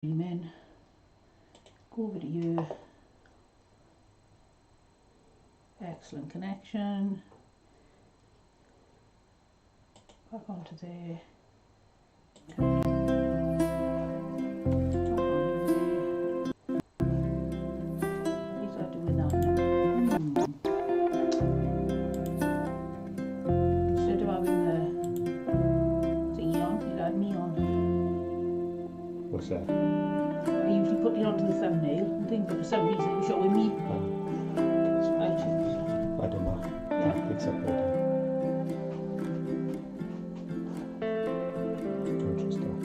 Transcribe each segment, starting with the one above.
in, go over to you, excellent connection, back onto there, these are doing that now. Instead of having the thingy on, you had me on. What's that? I usually put it onto the thumbnail and things, but for some reason it was showing me. I don't know. Yeah. It's uploading. Interesting.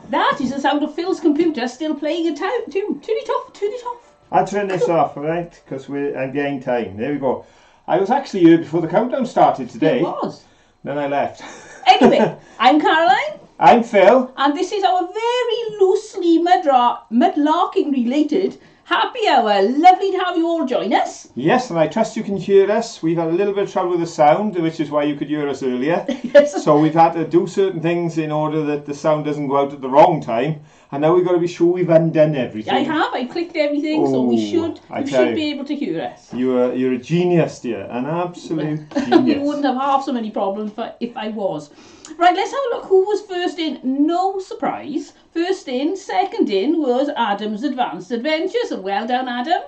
That is the sound of Phil's computer still playing a tune. Turn it off, turn it off. I'll turn this off, alright? Because I'm getting time. There we go. I was actually here before the countdown started today. It was. Then I left. Anyway, I'm Caroline. I'm Phil. And this is our very loosely mudlarking related happy hour. Lovely to have you all join us. Yes, and I trust you can hear us. We've had a little bit of trouble with the sound, which is why you could hear us earlier. Yes. So we've had to do certain things in order that the sound doesn't go out at the wrong time. And now we've got to be sure we've undone everything. I have. I clicked everything, so we should be able to hear us. You're a genius, dear. An absolute genius. We wouldn't have half so many problems if I was. Right, let's have a look who was first in. No surprise. First in, second in was Adam's Advanced Adventures. And well done, Adam.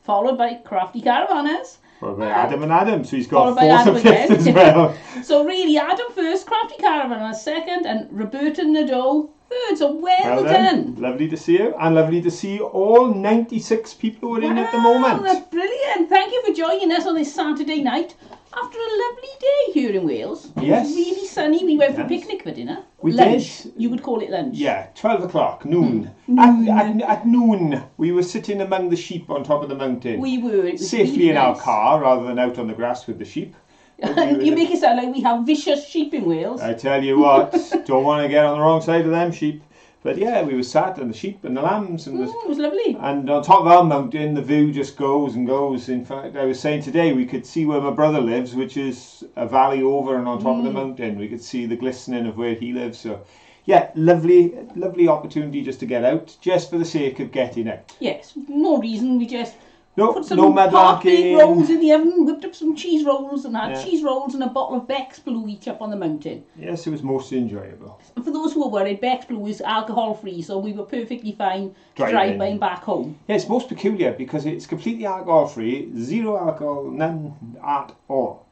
Followed by Crafty Caravanners. Followed by Adam and Adam. So he's got followed by fourth Adam and fifth again. as well. So really, Adam first, Crafty Caravanners second, and Roberta Nadeau third. So well done. Lovely to see you, and lovely to see all 96 people who are in at the moment. That's brilliant. Thank you for joining us on this Saturday night after a lovely day here in Wales. Yes. It was really sunny. We went for a picnic for dinner. We lunch. did. You would call it lunch. Yeah, 12 o'clock, noon. At noon, we were sitting among the sheep on top of the mountain. We were. It was safely really in our nice. car rather than out on the grass with the sheep. You make it sound like we have vicious sheep in Wales. I tell you what, don't want to get on the wrong side of them sheep. But yeah, we were sat, and the sheep and the lambs, and it was lovely. And on top of our mountain, the view just goes and goes. In fact, I was saying today, we could see where my brother lives, which is a valley over and on top of the mountain. We could see the glistening of where he lives. So, yeah, lovely opportunity just to get out, just for the sake of getting out. Yes, no reason. We just put some no half-baked mudlarking. rolls in the oven, whipped up some cheese rolls, and had Yeah. cheese rolls and a bottle of Beck's Blue each up on the mountain. Yes, it was most enjoyable. And for those who are worried, Beck's Blue is alcohol-free, so we were perfectly fine driving back home. Yeah, it's most peculiar because it's completely alcohol-free, zero alcohol, none at all.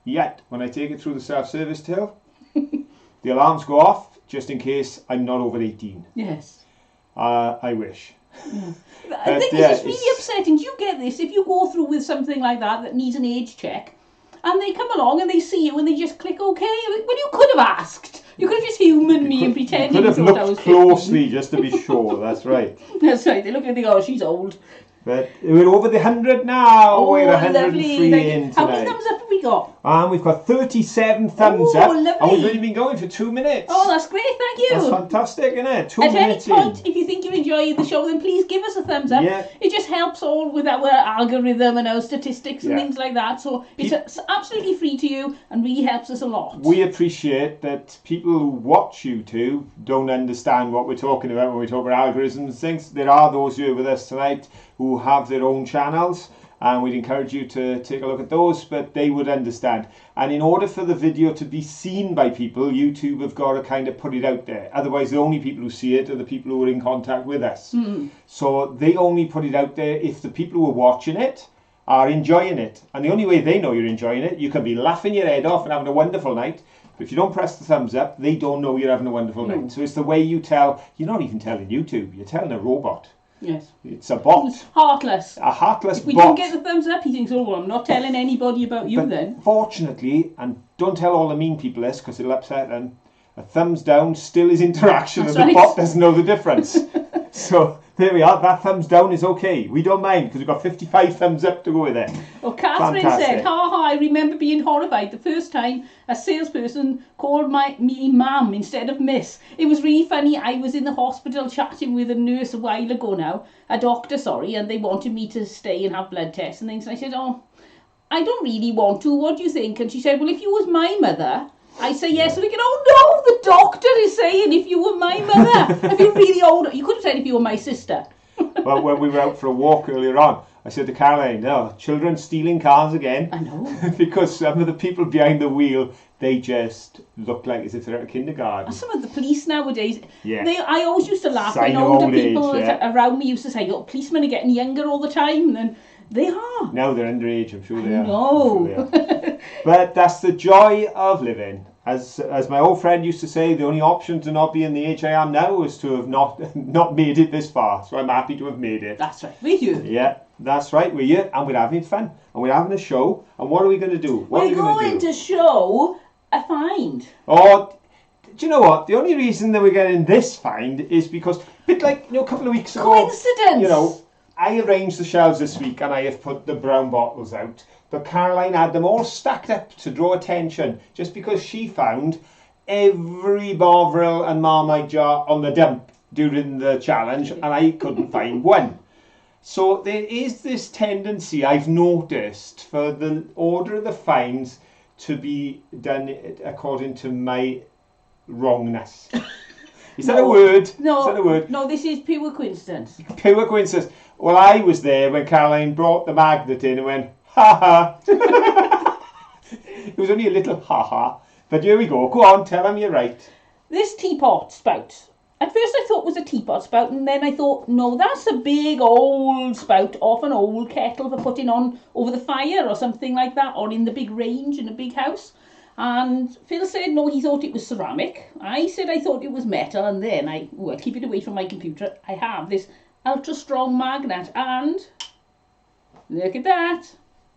Yet, when I take it through the self-service till, the alarms go off just in case I'm not over 18. Yes. I wish. I think this is really upsetting. Do you get this? If you go through with something like that needs an age check, and they come along and they see you and they just click OK, well, you could have asked. You could have just humoured me and pretended you could you have thought I was looked closely just to be sure. That's right. That's right. They look and think, oh, she's old. But we're over the 100 now. Oh, we're 103 lovely. in tonight. How many thumbs up have we got? And we've got 37 thumbs up. Lovely. And we've only been going for 2 minutes. Oh, that's great. Thank you. That's fantastic, isn't it? 2 At any minutes point, in. if you think you're enjoying the show, then please give us a thumbs up. Yeah. It just helps all with our algorithm and our statistics and Yeah. things like that. So it's absolutely free to you and really helps us a lot. We appreciate that people who watch YouTube don't understand what we're talking about when we talk about algorithms and things. There are those here with us tonight who have their own channels, and we'd encourage you to take a look at those, but they would understand. And in order for the video to be seen by people, YouTube have got to kind of put it out there. Otherwise, the only people who see it are the people who are in contact with us. So they only put it out there if the people who are watching it are enjoying it. And the only way they know you're enjoying it, you can be laughing your head off and having a wonderful night, but if you don't press the thumbs up, they don't know you're having a wonderful night. So it's the way you tell. You're not even telling YouTube, you're telling a robot. Yes. It's a bot. It's heartless. A heartless If we bot. don't get the thumbs up, he thinks, oh, well, I'm not telling anybody about you But then. fortunately, and don't tell all the mean people this because it'll upset them, a thumbs down still is interaction. That's and the right. bot doesn't know the difference. So there we are, that thumbs down is okay. We don't mind because we've got 55 thumbs up to go with it. Well, Catherine said, I remember being horrified the first time a salesperson called me ma'am instead of miss. It was really funny. I was in the hospital chatting with a nurse a while ago now, a doctor, sorry, and they wanted me to stay and have blood tests and things. And I said, oh, I don't really want to. What do you think? And she said, well, if you was my mother, I say yes. And thinking, oh no, the doctor is saying if you were my mother. I feel really old. You could have said if you were my sister. Well, when we were out for a walk earlier on, I said to Caroline, no, children stealing cars again. I know. Because some of the people behind the wheel, they just look like as if they're at kindergarten. Some of the police nowadays, Yeah. I always used to laugh Sign when of older old people age, yeah. around me used to say, oh, policemen are getting younger all the time. And then they are. Now they're underage, I'm sure they are. No. I'm sure they are. But that's the joy of living. As my old friend used to say, the only option to not be in the age I am now is to have not made it this far. So I'm happy to have made it. That's right. We're here. Yeah, that's right. We're here and we're having fun. And we're having a show. And what are we going to do? We're going to show a find. Oh, do you know what? The only reason that we're getting this find is because, a bit like, a couple of weeks ago, coincidence. I arranged the shelves this week and I have put the brown bottles out, but Caroline had them all stacked up to draw attention just because she found every Bovril and Marmite jar on the dump during the challenge and I couldn't find one. So there is this tendency I've noticed for the order of the finds to be done according to my wrongness. Is that a word? No, is that a word? No, this is pure coincidence. Pure coincidence. Well, I was there when Caroline brought the magnet in and went, ha ha. It was only a little ha ha. But here we go. Go on, tell them you're right. This teapot spout. At first I thought it was a teapot spout, and then I thought, no, that's a big old spout off an old kettle for putting on over the fire or something like that, or in the big range in a big house. And Phil said, no, he thought it was ceramic. I said I thought it was metal, and then I keep it away from my computer. I have this ultra strong magnet, and look at that.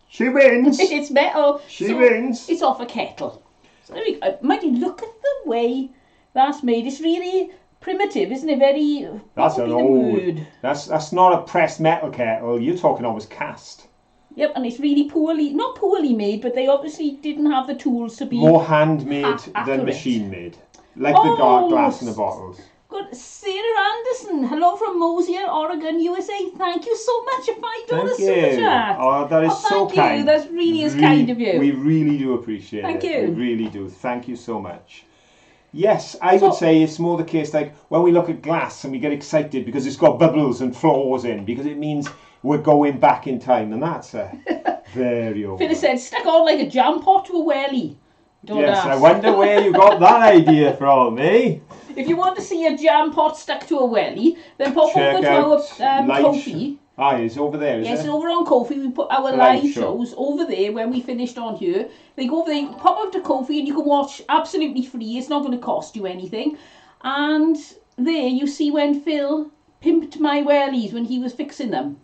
She wins. It's metal. She wins. It's off a kettle. So there we go. Mind you, look at the way that's made. It's really primitive, isn't it? Very. That's an old. That's not a pressed metal kettle. You're talking almost cast. Yep, and it's really not poorly made, but they obviously didn't have the tools to be more handmade than machine made, like the glass in the bottles. Good, Sarah Anderson. Hello from Mosier, Oregon, USA. Thank you so much for $5 super chat. Oh, that is so kind. Thank you. That really is kind of you. We really do appreciate it. Thank you. We really do. Thank you so much. Yes, I would say it's more the case like when we look at glass and we get excited because it's got bubbles and flaws in, because it means we're going back in time, and that's very old. Phyllis said, stuck on like a jam pot to a welly. Don't ask. I wonder where you got that idea from, eh? If you want to see a jam pot stuck to a welly, then pop over to our Ko-fi. It's over there, is it? Yes, over on Ko-fi. We put our live shows over there when we finished on here. They go over there, pop over to Ko-fi, and you can watch absolutely free. It's not going to cost you anything. And there you see when Phil pimped my wellies when he was fixing them.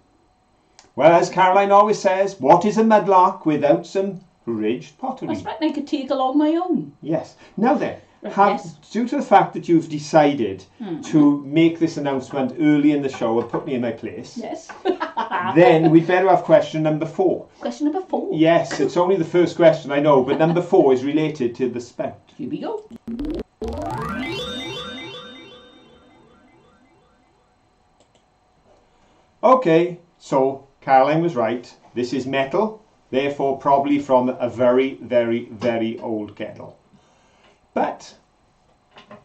Well, as Caroline always says, what is a mudlark without some ridged pottery? That's right, I could take along my own. Yes. Now then, due to the fact that you've decided to make this announcement early in the show and put me in my place, yes, then we'd better have question number 4. Question number 4? Yes, it's only the first question, I know, but number 4 is related to the spout. Here we go. Okay, so Caroline was right. This is metal, therefore probably from a very, very, very old kettle. But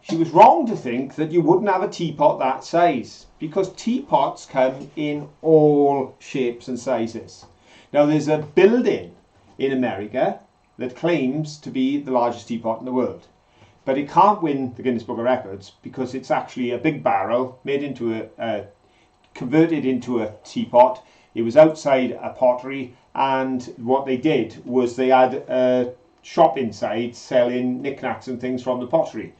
she was wrong to think that you wouldn't have a teapot that size, because teapots come in all shapes and sizes. Now there's a building in America that claims to be the largest teapot in the world, but it can't win the Guinness Book of Records because it's actually a big barrel made into converted into a teapot. It was outside a pottery, and what they did was they had a shop inside selling knickknacks and things from the pottery.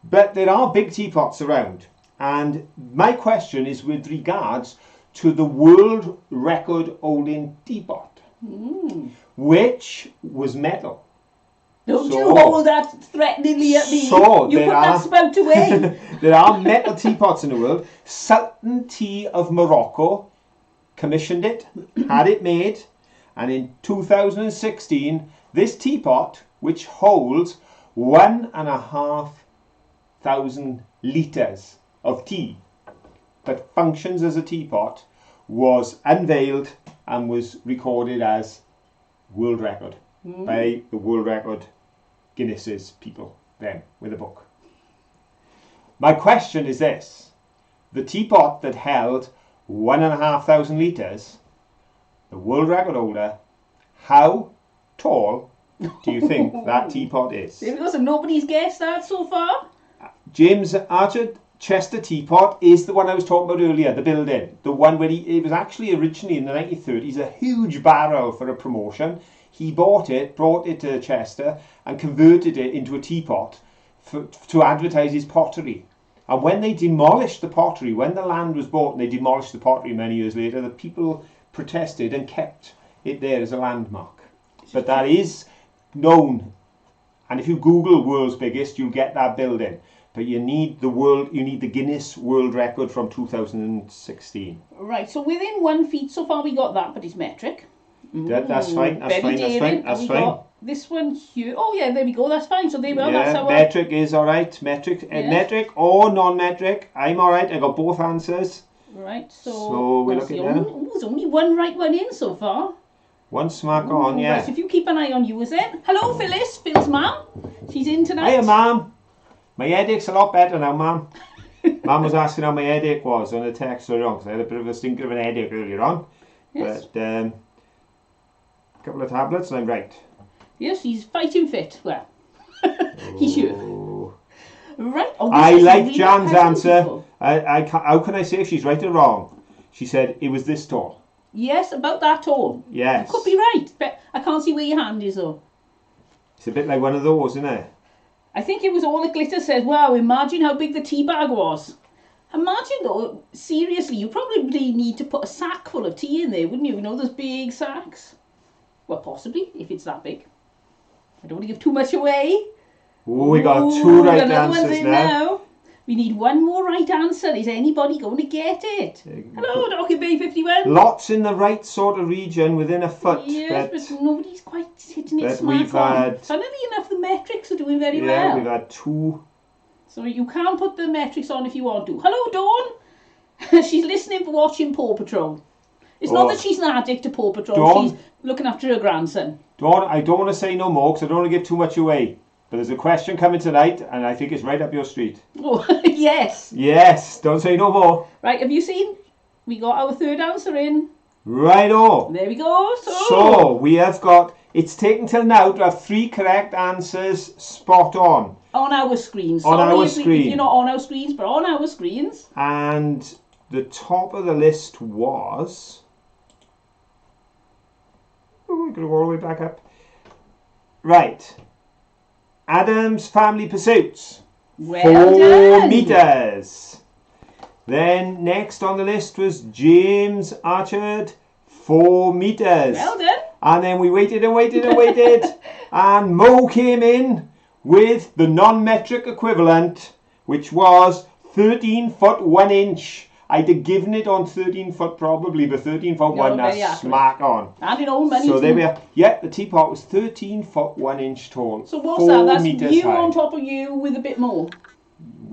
But there are big teapots around, and my question is with regards to the world record holding teapot, which was metal. Don't you hold that threateningly at me. So you put that spout away. There are metal teapots in the world. Sultan Tea of Morocco commissioned it, had it made, and in 2016 this teapot, which holds 1,500 litres of tea but functions as a teapot, was unveiled and was recorded as world record by the World Record Guinness's people, them, with a book. My question is this: the teapot that held 1,500 litres, the world record holder, how tall do you think that teapot is? There we go, so nobody's guessed that so far? James Archer Chester teapot is the one I was talking about earlier, the building. The one where it was actually originally in the 1930s a huge barrel for a promotion. He bought it, brought it to Chester and converted it into a teapot to advertise his pottery. And when they demolished the pottery, when the land was bought and they demolished the pottery many years later, the people protested and kept it there as a landmark. But that is known And if you Google world's biggest, you'll get that building. But you need the Guinness World Record from 2016. Right, so within 1 feet so far we got that, but it's metric. That's fine. That's fine. That's fine. Got this one here. Oh yeah, there we go. That's fine. So there we are. Yeah, that's our metric is all right. Metric, metric or non-metric. I'm all right. I got both answers. Right. So we're looking at them. There's only one right one in so far. One smack on, yeah. Right, so if you keep an eye on yours then. Hello, Phyllis. Phil's mum. She's in tonight. Hiya, ma'am. My headache's a lot better now, ma'am. Ma'am was asking how my headache was on the text earlier on because I had a bit of a stinker of an headache earlier on. Yes. But a couple of tablets and I'm right. Yes, he's fighting fit. Well, he's here. Right. Oh, I like Jan's answer. How can I say if she's right or wrong? She said it was this tall. Yes, about that tall. Yes. You could be right, but I can't see where your hand is though. It's a bit like one of those, isn't it? I think it was all the glitter said, wow, imagine how big the tea bag was. Imagine though, seriously, you probably need to put a sack full of tea in there, wouldn't you? You know those big sacks? Well, possibly, if it's that big. I don't want to give too much away. Oh, we got two right answers now. We need one more right answer. Is anybody going to get it? Hello, Docky B51. Lots in the right sort of region within a foot. Yes, but nobody's quite hitting it smack on. Funnily enough, the metrics are doing very well. Yeah, we've had two. So you can put the metrics on if you want to. Hello, Dawn. She's listening for watching Paw Patrol. It's not that she's an addict to Paw Patrol. Dawn, she's looking after her grandson. Dawn, I don't want to say no more because I don't want to give too much away. But there's a question coming tonight, and I think it's right up your street. Oh, yes. Yes, don't say no more. Right, have you seen? We got our third answer in. Righto. There we go. So we have got, it's taken till now to have 3 correct answers spot on. On our screens. On our screen. You're not on our screens, but on our screens. And the top of the list was... Oh, we're going to go all the way back up. Right. Adam's Family Pursuits. Well 4 done. meters. Then next on the list was James Archard, 4 meters. Well done. And then we waited and waited and waited. And Mo came in with the non-metric equivalent, which was 13 foot 1 inch. I'd have given it on 13 foot probably, but 13 foot 1, that's smack on. And in old money. So there we are. Yeah, the teapot was 13 foot 1 inch tall. So what's that? That's you high. On top of you with a bit more.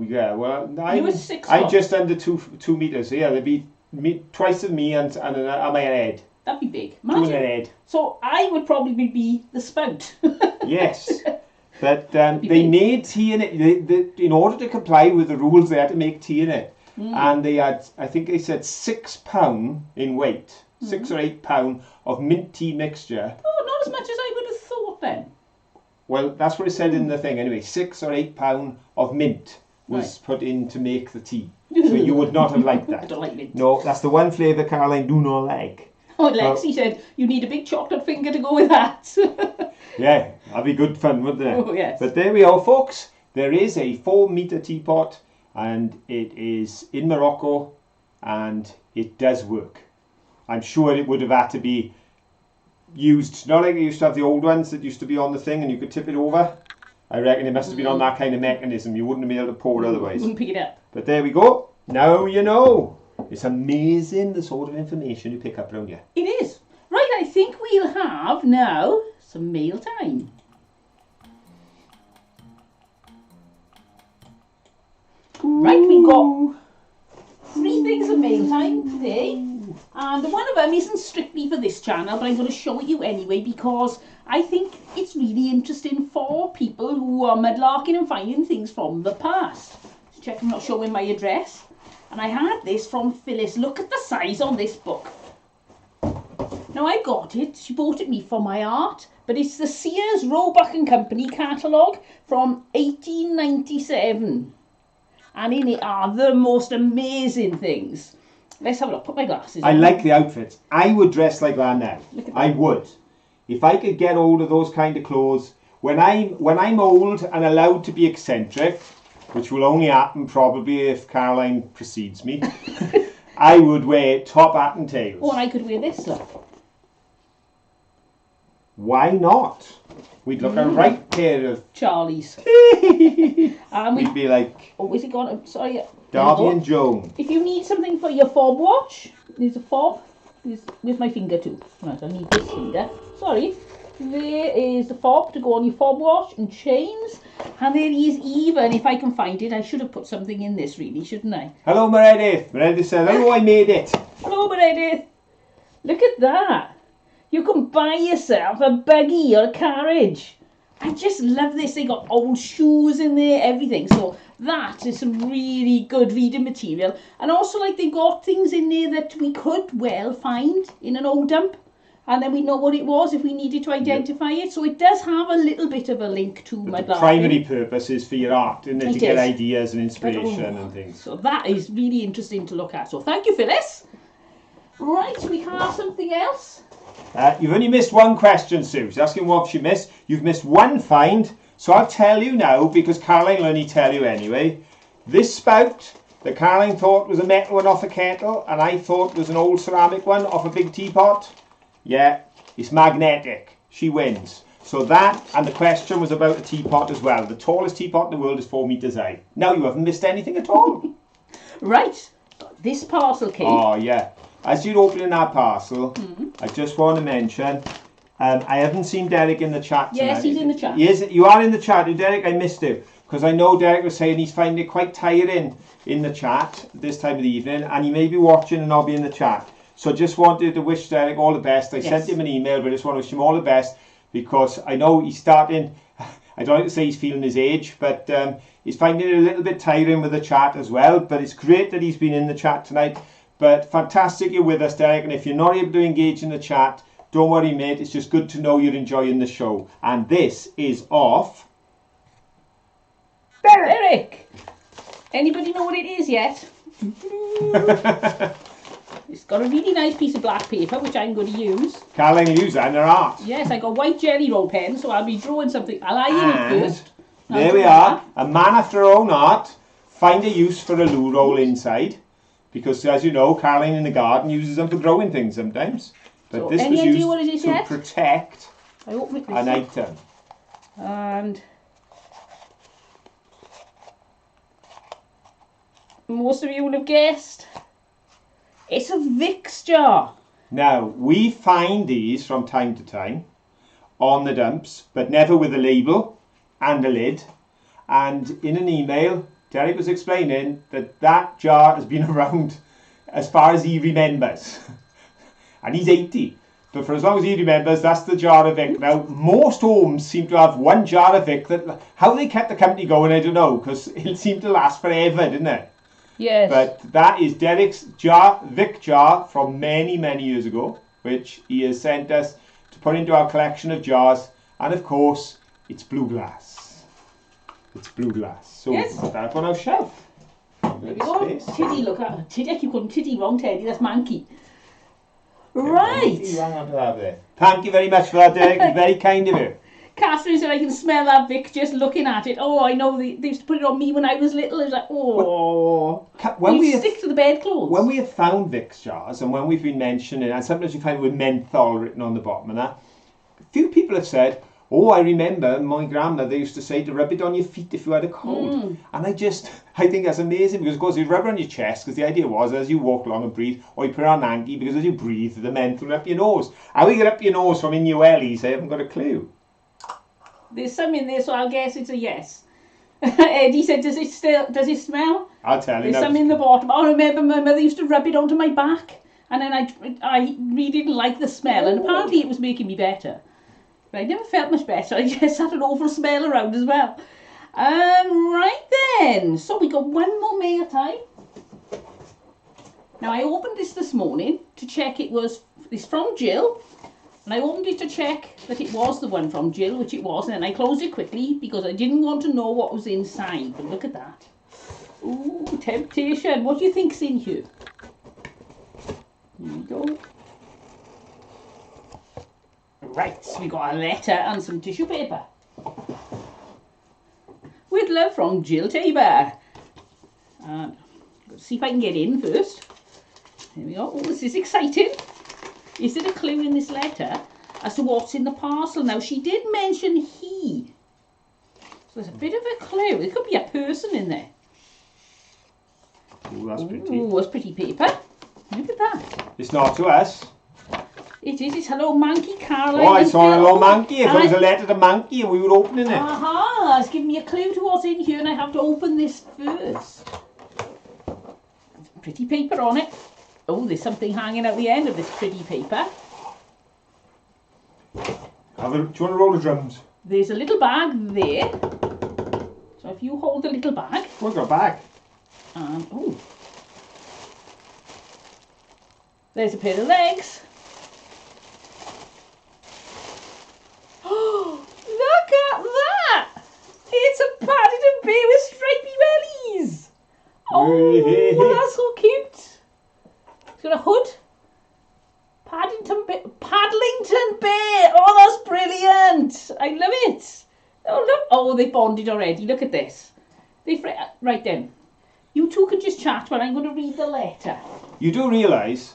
Yeah, well, you were 6 I'm just under 2 meters. So yeah, there'd be twice of me and my head. That'd be big. Imagine. 2 and a head. So I would probably be the spout. Yes. But they made tea in it. In order to comply with the rules, they had to make tea in it. And they had, I think they said £6 in weight, 6 or 8 pound of mint tea mixture. Oh, not as much as I would have thought then. Well, that's what it said in the thing anyway. 6 or 8 pound of mint was put in to make the tea. So you would not have liked that. I don't like mint. No, that's the one flavour Caroline do not like. Oh, Lexi said you need a big chocolate finger to go with that. Yeah, that'd be good fun, wouldn't it? Oh, yes. But there we are, folks. There is a 4 metre teapot. And it is in Morocco and it does work. I'm sure it would have had to be used, not like they used to have the old ones that used to be on the thing and you could tip it over. I reckon it must have been on that kind of mechanism. You wouldn't have been able to pour it otherwise. Wouldn't pick it up. But there we go. Now you know. It's amazing the sort of information you pick up around here. It is. Right, I think we'll have now some mail time. Right, we've got 3 things of mail time today, and one of them isn't strictly for this channel, but I'm going to show it you anyway because I think it's really interesting for people who are mudlarking and finding things from the past. Just check I'm not showing my address. And I had this from Phyllis. Look at the size on this book. Now I got it, she bought it me for my art, but it's the Sears Roebuck and Company catalogue from 1897. And in it are the most amazing things. Let's have a look. Put my glasses on. I like the outfits. I would dress like that now. I would. If I could get hold of those kind of clothes. When I'm old and allowed to be eccentric, which will only happen probably if Caroline precedes me, I would wear top hat and tails. Oh, and I could wear this, look. why not? We'd look a right pair of Charlie's. And we'd be like, oh, is it gone? Sorry. Darby and Joan. If you need something for your fob watch, there's a fob. Where's my finger too? Right, I need this finger. Sorry. There is the fob to go on your fob watch and chains. And there is even, if I can find it, I should have put something in this really, shouldn't I? Hello, Meredith. Meredith said, hello, I made it. Hello, Meredith. Look at that. You can buy yourself a buggy or a carriage. I just love this. They got old shoes in there, everything. So that is some really good reading material. And also, like, they got things in there that we could well find in an old dump. And then we know what it was if we needed to identify it. So it does have a little bit of a link to Mudlarking. The primary purpose is for your art, isn't it? To get ideas and inspiration and things. So that is really interesting to look at. So thank you, Phyllis. Right, we have something else. You've only missed one question, Sue. She's asking what she missed. You've missed one find. So I'll tell you now, because Caroline will only tell you anyway. This spout that Caroline thought was a metal one off a kettle, and I thought was an old ceramic one off a big teapot. Yeah, it's magnetic. She wins. So that, and the question was about a teapot as well. The tallest teapot in the world is 4 metres high. Now you haven't missed anything at all. Right. This parcel came. Oh, yeah. As you're opening that parcel, I just want to mention, I haven't seen Derek in the chat tonight. Yes, he's in the chat. Yes, you are in the chat. Derek, I missed you. Because I know Derek was saying he's finding it quite tiring in the chat this time of the evening. And he may be watching and not be in the chat. So just wanted to wish Derek all the best. I sent him an email, but I just want to wish him all the best because I know he's starting, I don't like to say he's feeling his age, but he's finding it a little bit tiring with the chat as well. But it's great that he's been in the chat tonight. But fantastic you're with us, Derek. And if you're not able to engage in the chat, don't worry, mate. It's just good to know you're enjoying the show. And this is off Derek! Anybody know what it is yet? It's got a really nice piece of black paper, which I'm going to use. Caroline will use that in her art. Yes, I got white jelly roll pen, so I'll be drawing something. I'll iron it first. There we are. A man after her own art. Find a use for a loo roll inside. Because, as you know, Caroline in the garden uses them for growing things sometimes. But so this was used to protect an item. And most of you will have guessed. It's a Vicks jar. Now, we find these from time to time on the dumps, but never with a label and a lid. And in an email, Derek was explaining that that jar has been around as far as he remembers. And he's 80. But for as long as he remembers, that's the jar of Vic. Now, most homes seem to have one jar of Vic. How they kept the company going, I don't know, because it seemed to last forever, didn't it? Yes. But that is Derek's jar, Vic jar from many, many years ago, which he has sent us to put into our collection of jars. And of course, it's blue glass. It's blue glass. So yes. Put that up on our shelf. There we go. Tiddy, look at Tiddy. I keep calling Tiddy wrong, Teddy. That's Mankey. Right. Thank you very much for that, Derek. Very kind of you. Catherine said I can smell that Vic just looking at it. Oh, I know they used to put it on me when I was little. It was like, oh. When we stick to the bedclothes. When we have found Vicks jars and when we've been mentioning, and sometimes you find it with menthol written on the bottom and that, a few people have said, oh, I remember my grandmother used to say to rub it on your feet if you had a cold. And I think that's amazing because, of course, you rub it on your chest because the idea was as you walk along and breathe, or you put it on an hanky because as you breathe, the menthol will up your nose. How we get up your nose from innuellies, I haven't got a clue. There's some in there, so I'll guess it's a yes. Eddie said, does it smell? I'll tell you. There's some in the bottom. I remember my mother used to rub it onto my back, and then I really didn't like the smell, and apparently it was making me better. But I never felt much better. I just had an awful smell around as well. Right then. So we got one more mail time. Now I opened this morning to check it's from Jill. And I opened it to check that it was the one from Jill, which it was. And then I closed it quickly because I didn't want to know what was inside. But look at that. Ooh, temptation. What do you think's in here? Here we go. Right, so we got a letter and some tissue paper. With love from Jill Tabor. And let's see if I can get in first. There we go. Oh, this is exciting. Is there a clue in this letter? as to what's in the parcel. Now, she did mention he. So there's a bit of a clue. It could be a person in there. Oh, that's pretty. Oh, that's pretty paper. Look at that. It's not to us. It is. It's Hello Monkey, Caroline. Oh, I saw a Hello Monkey. If it was a letter to Monkey and we were opening it. Aha, it's giving me a clue to what's in here and I have to open this first. Pretty paper on it. Oh, there's something hanging out the end of this pretty paper. Do you want to roll the drums? There's a little bag there. So if you hold the little bag. We've got a bag. And, oh. There's a pair of legs. Oh, look at that! It's a Paddington Bear with stripy bellies. Oh, that's so cute. It's got a hood. Paddington Bear. Oh, that's brilliant. I love it. Oh, look. Oh, they bonded already. Look at this. Right then. You two can just chat while I'm going to read the letter. You do realise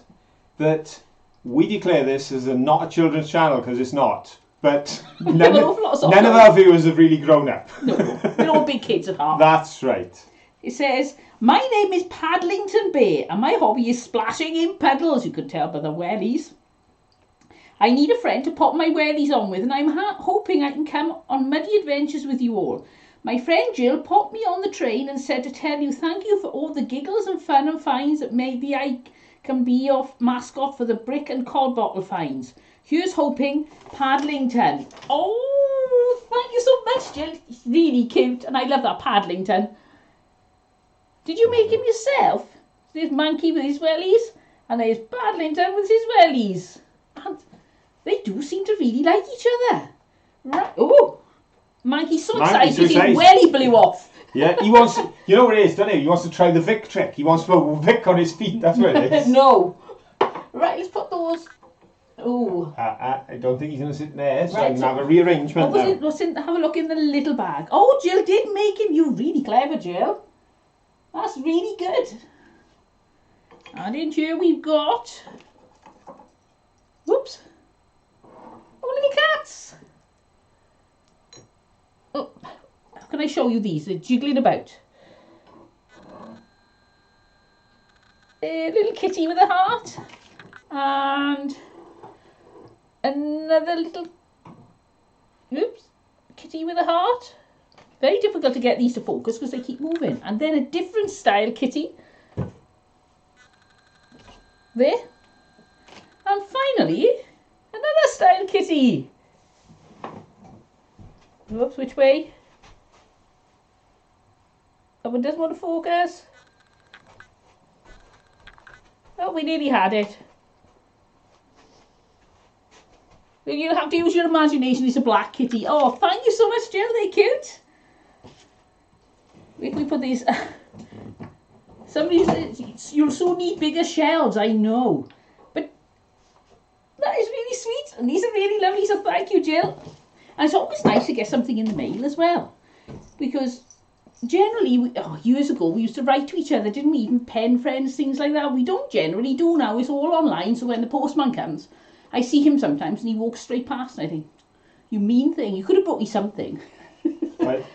that we declare this as not a children's channel because it's not. But none of our viewers have really grown up. No, they're all big kids at heart. That's right. It says, my name is Paddington Bear and my hobby is splashing in puddles. You can tell by the wellies. I need a friend to pop my wellies on with and I'm hoping I can come on muddy adventures with you all. My friend Jill popped me on the train and said to tell you thank you for all the giggles and fun and finds that maybe I can be your mascot for the brick and cod bottle finds. Here's hoping, Paddlington. Oh, thank you so much, Jill. It's really cute and I love that Paddlington. Did you make him yourself? There's Monkey with his wellies and there's Paddlington with his wellies. And they do seem to really like each other. Right. Oh, Monkey's so excited his welly blew off. Yeah, he wants to, you know what it is, doesn't he? He wants to try the Vic trick. He wants to put Vic on his feet. That's what it is. No. Right, let's put those. Oh. I don't think he's going to sit there, so I can have a rearrangement now. Have a look in the little bag. Oh, Jill did make him. You're really clever, Jill. That's really good. And in here we've got... Whoops. Oh, little cats. Oh, how can I show you these? They're jiggling about. A little kitty with a heart. And another little... Oops. Kitty with a heart. Very difficult to get these to focus because they keep moving. And then a different style kitty. There. And finally, another style kitty. Whoops, which way? That one doesn't want to focus. Oh, we nearly had it. You'll have to use your imagination. It's a black kitty. Oh, thank you so much, Jill. They're cute. If we put these... Somebody says, you'll soon need bigger shelves, I know. But that is really sweet. And these are really lovely, so thank you, Jill. And it's always nice to get something in the mail as well. Because generally, years ago, we used to write to each other, didn't we? Even pen friends, things like that. We don't generally do now. It's all online, so when the postman comes, I see him sometimes and he walks straight past and I think, you mean thing, you could have brought me something. Right.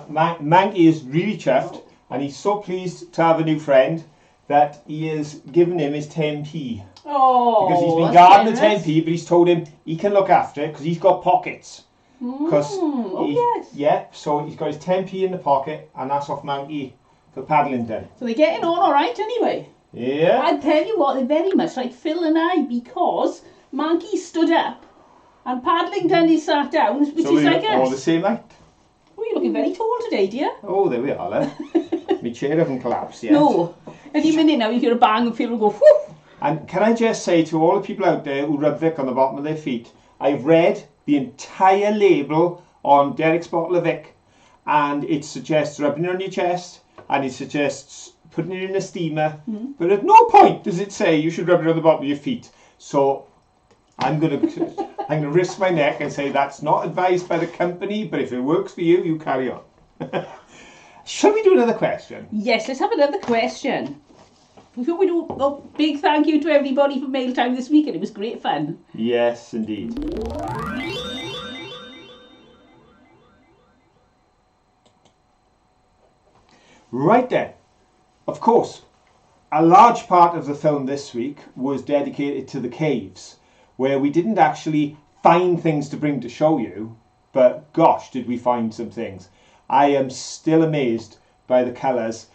Monkey is really chuffed and he's so pleased to have a new friend that he has given him his 10p. Oh, because he's been guarding the 10p, but he's told him he can look after it because he's got pockets. Yes. Yeah, so he's got his 10p in the pocket and that's off Monkey for Paddlington. So they're getting on all right anyway. Yeah. I tell you what, they're very much like Phil and I because Monkey stood up and Paddlington is sat down, which so is like us. all the same height. Oh, you're looking very tall today, dear. Oh, there we are then. My chair hasn't collapsed yet. No. Any minute now you hear a bang and Phil will go, whoo. And can I just say to all the people out there who rub Vic on the bottom of their feet, I've read the entire label on Derek's bottle of Vic and it suggests rubbing it on your chest and it suggests putting it in a steamer, but at no point does it say you should rub it on the bottom of your feet. So I'm gonna risk my neck and say that's not advised by the company, but if it works for you, you carry on. Shall we do another question? Yes, let's have another question. before we do, big thank you to everybody for mail time this week, and it was great fun. Yes, indeed. Right then, of course, a large part of the film this week was dedicated to the caves, where we didn't actually find things to bring to show you, but gosh, did we find some things. I am still amazed by the colours.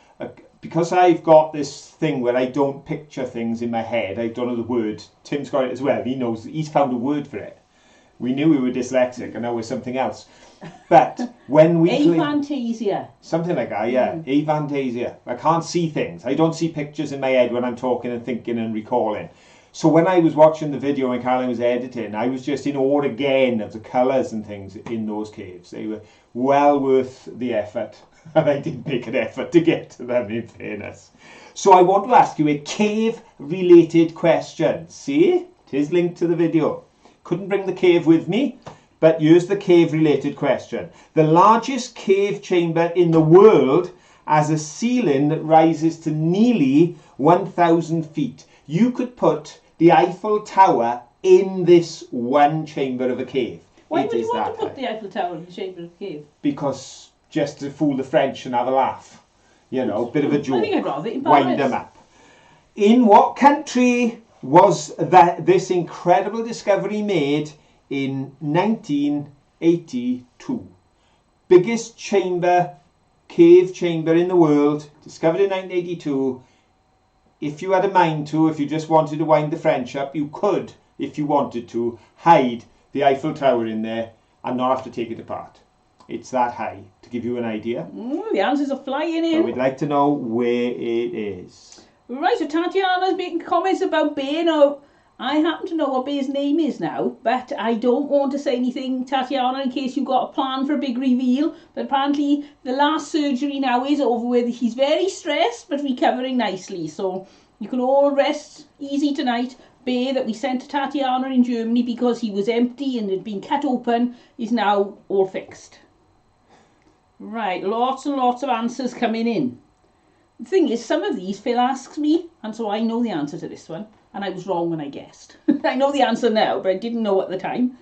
Because I've got this thing where I don't picture things in my head, I don't know the word. Tim's got it as well. He knows, he's found a word for it. We knew we were dyslexic and now we're something else. But when we aphantasia. Something like that, yeah. Aphantasia. I can't see things. I don't see pictures in my head when I'm talking and thinking and recalling. So when I was watching the video and Caroline was editing, I was just in awe again of the colours and things in those caves. They were well worth the effort. And I did make an effort to get to them, in fairness. So I want to ask you a cave-related question. See? It is linked to the video. Couldn't bring the cave with me, but here's the cave-related question. The largest cave chamber in the world has a ceiling that rises to nearly 1,000 feet. You could put the Eiffel Tower in this one chamber of a cave. Why would you want to put the Eiffel Tower in the chamber of a cave? Because just to fool the French and have a laugh. You know, bit of a joke. I think I'd rather in Wind Paris. them up. In what country was this incredible discovery made in 1982? Biggest cave chamber in the world, discovered in 1982. If you had a mind to, if you just wanted to wind the French up, you could, if you wanted to, hide the Eiffel Tower in there and not have to take it apart. It's that high, to give you an idea. The answers are flying in. So we'd like to know where it is. Right, so Tatiana's making comments about Bear. Now, I happen to know what Bear's name is now, but I don't want to say anything, Tatiana, in case you've got a plan for a big reveal. But apparently the last surgery now is over with. He's very stressed, but recovering nicely. So you can all rest easy tonight. Bear that we sent to Tatiana in Germany because he was empty and had been cut open is now all fixed. Right, lots and lots of answers coming in. The thing is, some of these Phil asks me, and so I know the answer to this one, and I was wrong when I guessed. I know the answer now, but I didn't know at the time.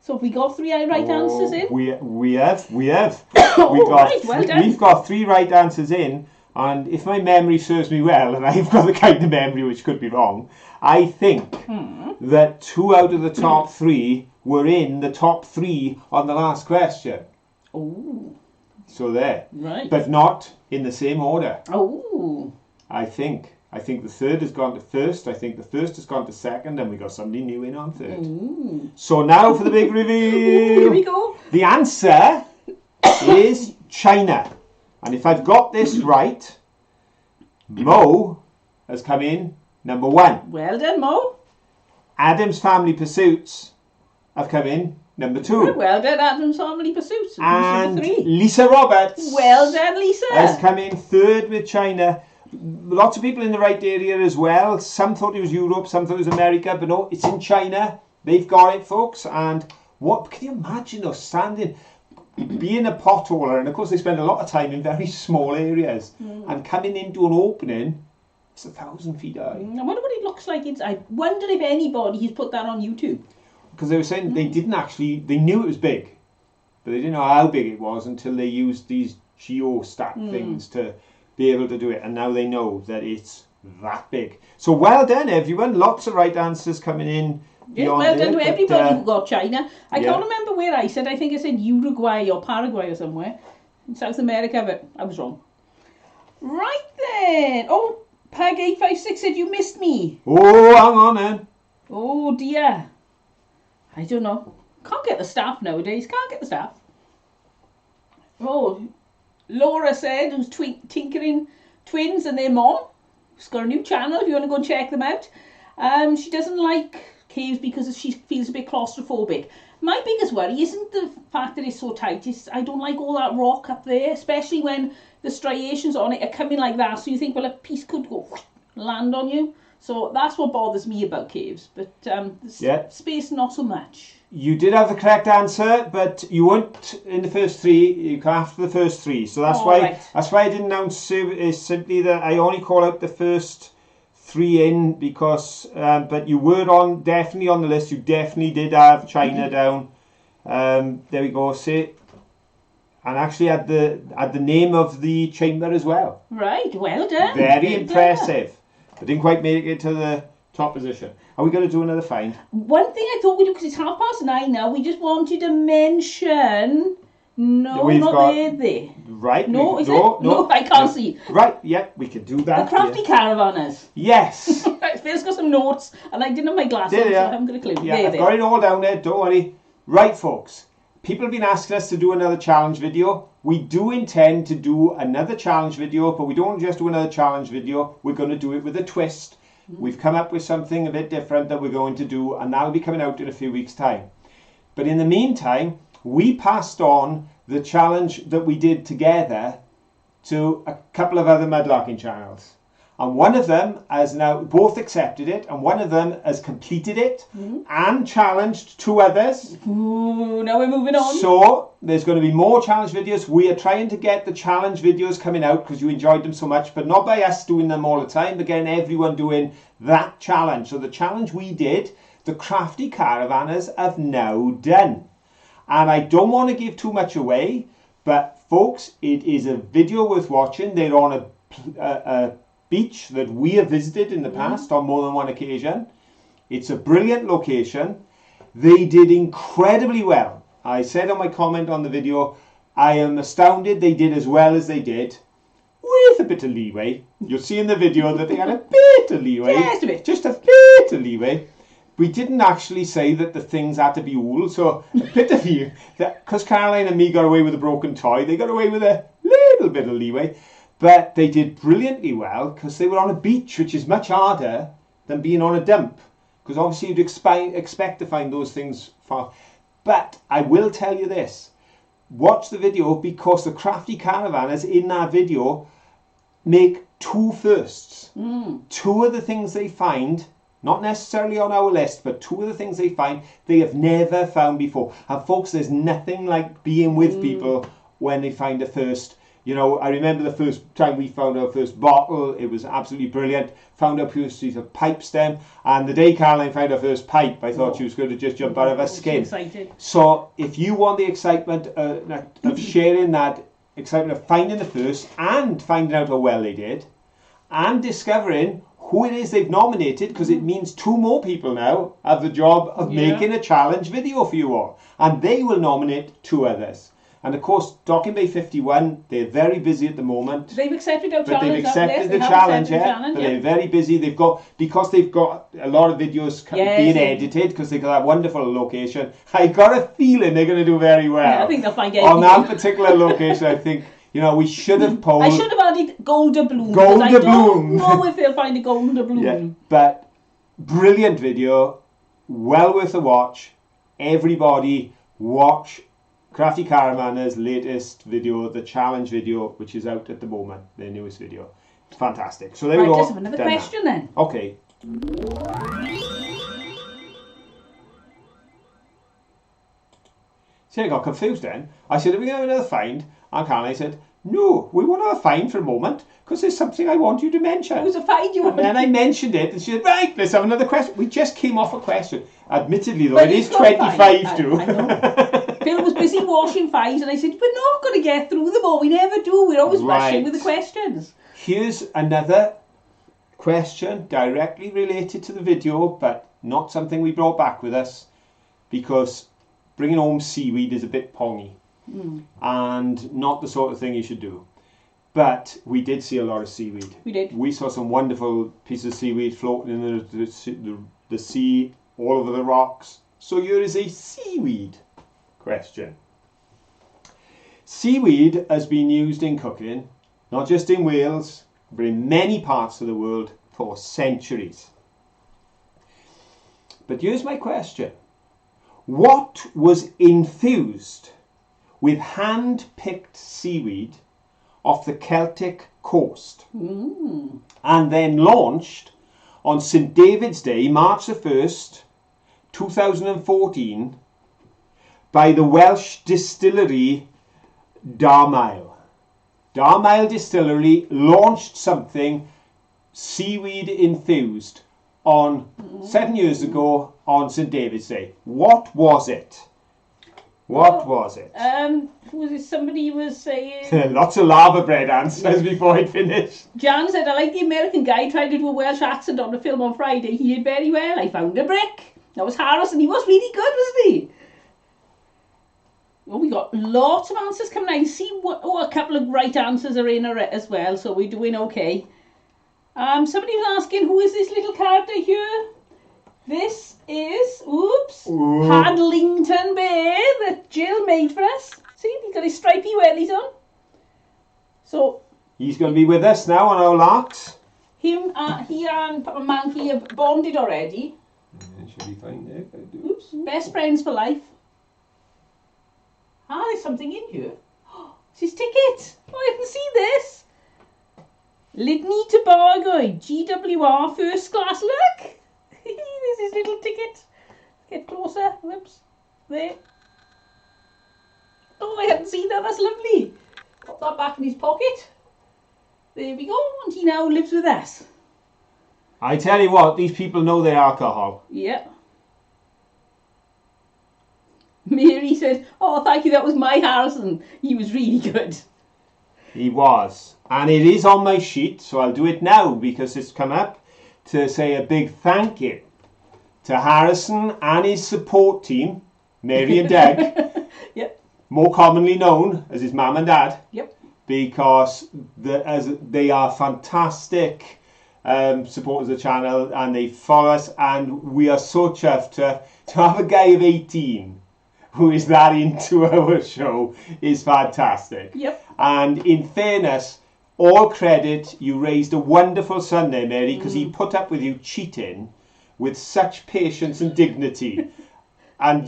So have we got 3 right answers in? We have. We've got 3 right answers in, and if my memory serves me well, and I've got the kind of memory which could be wrong, I think that 2 out of the top 3 were in the top 3 on the last question. Oh. So there. Right. But not in the same order. Oh. I think the third has gone to first. I think the first has gone to second, and we got somebody new in on third. Ooh. So now for the big reveal. Here we go. The answer is China. And if I've got this right, Mo has come in number 1. Well done, Mo. Adam's Family Pursuits have come in number 2. Well done, Adam's Family Pursuits. And Number 3. Lisa Roberts Well done, Lisa. has come in 3rd with China. Lots of people in the right area as well. Some thought it was Europe, some thought it was America, but no, it's in China. They've got it, folks. And what can you imagine us standing, being a potholer, and of course they spend a lot of time in very small areas, and coming into an opening, it's 1,000 feet high. I wonder what it looks like inside. I wonder if anybody has put that on YouTube. Because they were saying they didn't actually, they knew it was big, but they didn't know how big it was until they used these geostat things to be able to do it. And now they know that it's that big. So well done, everyone. Lots of right answers coming in. Yes, well done to everybody who got China. I can't remember where I said. I think I said Uruguay or Paraguay or somewhere in South America, but I was wrong. Right then. Oh, Peg856 said you missed me. Oh, hang on then. Oh dear. I don't know. Can't get the staff nowadays. Can't get the staff. Oh, Laura said, who's tinkering twins and their mom. She's got a new channel if you want to go and check them out. She doesn't like caves because she feels a bit claustrophobic. My biggest worry isn't the fact that it's so tight. I don't like all that rock up there, especially when the striations on it are coming like that. So you think, well, a piece could go land on you. So that's what bothers me about caves. But space, not so much. You did have the correct answer, but you weren't in the first 3. You come after the first 3. So that's why I didn't announce it. Is simply that I only call out the first 3 in because, but you were definitely on the list. You definitely did have China down. There we go. See, and actually had the name of the chamber as well. Right, well done. Very impressive. But didn't quite make it to the top position. Are we going to do another find? One thing I thought we'd do, because it's 9:30 now, we just wanted to mention. No, not there. Right. No, is it? No, I can't see. Right, yeah, we can do that. The crafty caravanners. Yes. Phil's got some notes, and I didn't have my glasses on, so I haven't got a clue. Yeah, I've got it all down there, don't worry. Right, folks. People have been asking us to do another challenge video. We do intend to do another challenge video, but we don't just do another challenge video. We're going to do it with a twist. We've come up with something a bit different that we're going to do, and that'll be coming out in a few weeks' time. But in the meantime, we passed on the challenge that we did together to a couple of other mudlarking channels. And one of them has now both accepted it, and one of them has completed it and challenged 2 others. Ooh, now we're moving on. So there's going to be more challenge videos. We are trying to get the challenge videos coming out because you enjoyed them so much, but not by us doing them all the time, but getting everyone doing that challenge. So the challenge we did, the crafty caravanners have now done. And I don't want to give too much away, but folks, it is a video worth watching. They're on a beach that we have visited in the past on more than one occasion. It's a brilliant location. They did incredibly well. I said on my comment on the video, I am astounded they did as well as they did, with a bit of leeway. You'll see in the video that they had a bit of leeway. Just a bit. Just a bit of leeway. We didn't actually say that the things had to be wool, so a bit of you, because Caroline and me got away with a broken toy, they got away with a little bit of leeway. But they did brilliantly well because they were on a beach, which is much harder than being on a dump. Because obviously you'd expect to find those things far. But I will tell you this. Watch the video because the crafty caravanners in that video make 2 firsts. 2 of the things they find, not necessarily on our list, but 2 of the things they find, they have never found before. And folks, there's nothing like being with people when they find a first. You know, I remember the first time we found our first bottle, it was absolutely brilliant. Found our first piece of pipe stem, and the day Caroline found her first pipe, I thought she was going to just jump out of her skin. So if you want the excitement of sharing that excitement of finding the first, and finding out how well they did, and discovering who it is they've nominated, because it means 2 more people now have the job of making a challenge video for you all. And they will nominate 2 others. And of course, Docking Bay 51, they're very busy at the moment. They've accepted our challenge. But they've accepted the challenge, But they're very busy. Because they've got a lot of videos being edited, because they've got that wonderful location. I got a feeling they're going to do very well. Yeah, I think they'll find anything. On that particular location, I think, you know, we should have polled. I should have added Golden Bloom. Golden I Bloom. don't know if they'll find a Golden Bloom. Yeah, but brilliant video. Well worth a watch. Everybody watch Crafty Caravanner's latest video, the challenge video, which is out at the moment, their newest video. Fantastic. So there we go. Let's have another question then. Okay. See, I got confused then. I said, are we going to have another find? And Caroline said, no, we won't have a find for a moment because there's something I want you to mention. It was a find you want. And then I mentioned it and she said, right, let's have another question. We just came off a question. Admittedly, though, it is 25 to. I know. Phil was busy washing finds and I said, we're not going to get through them all. We never do. We're always rushing with the questions. Here's another question directly related to the video, but not something we brought back with us because bringing home seaweed is a bit pongy and not the sort of thing you should do. But we did see a lot of seaweed. We did. We saw some wonderful pieces of seaweed floating in the sea, all over the rocks. So here is a seaweed question. Seaweed has been used in cooking, not just in Wales, but in many parts of the world for centuries. But here's my question. What was infused with hand-picked seaweed off the Celtic coast and then launched on St. David's Day, March the 1st, 2014, by the Welsh distillery Darmail. Darmail Distillery launched something seaweed enthused on 7 years ago on St David's Day. What was it? What was it? Was it somebody was saying... Lots of lava bread answers before I'd finished. Jan said, I like the American guy tried to do a Welsh accent on the film on Friday. He did very well. I found a brick. That was Harrison. He was really good, wasn't he? Well, we got lots of answers coming out. See what? Oh, a couple of right answers are in as well, so we're doing okay. Somebody was asking, who is this little character here? This is, Hadlington Bear that Jill made for us. See, he's got his stripy wellies on. So he's going to be with us now on our larks. He and Monkey have bonded already. Should be fine there. Oops, best friends for life. There's something in here. It's his ticket. Oh, I didn't see this. Lydney to Bargoy, GWR first class. Look. There's his little ticket. Get closer. Whoops. There. Oh, I hadn't seen that. That's lovely. Pop that back in his pocket. There we go. And he now lives with us. I tell you what, these people know their alcohol. Yep. Mary said, oh, thank you. That was my Harrison. He was really good. He was. And it is on my sheet, so I'll do it now because it's come up. To say a big thank you to Harrison and his support team, Mary and Doug, yep. More commonly known as his mum and dad, yep. Because they are fantastic supporters of the channel and they follow us, and we are so chuffed to have a guy of 18 who is that into our show is fantastic. Yep. And in fairness, all credit, you raised a wonderful son there, Mary, because he put up with you cheating with such patience and dignity. And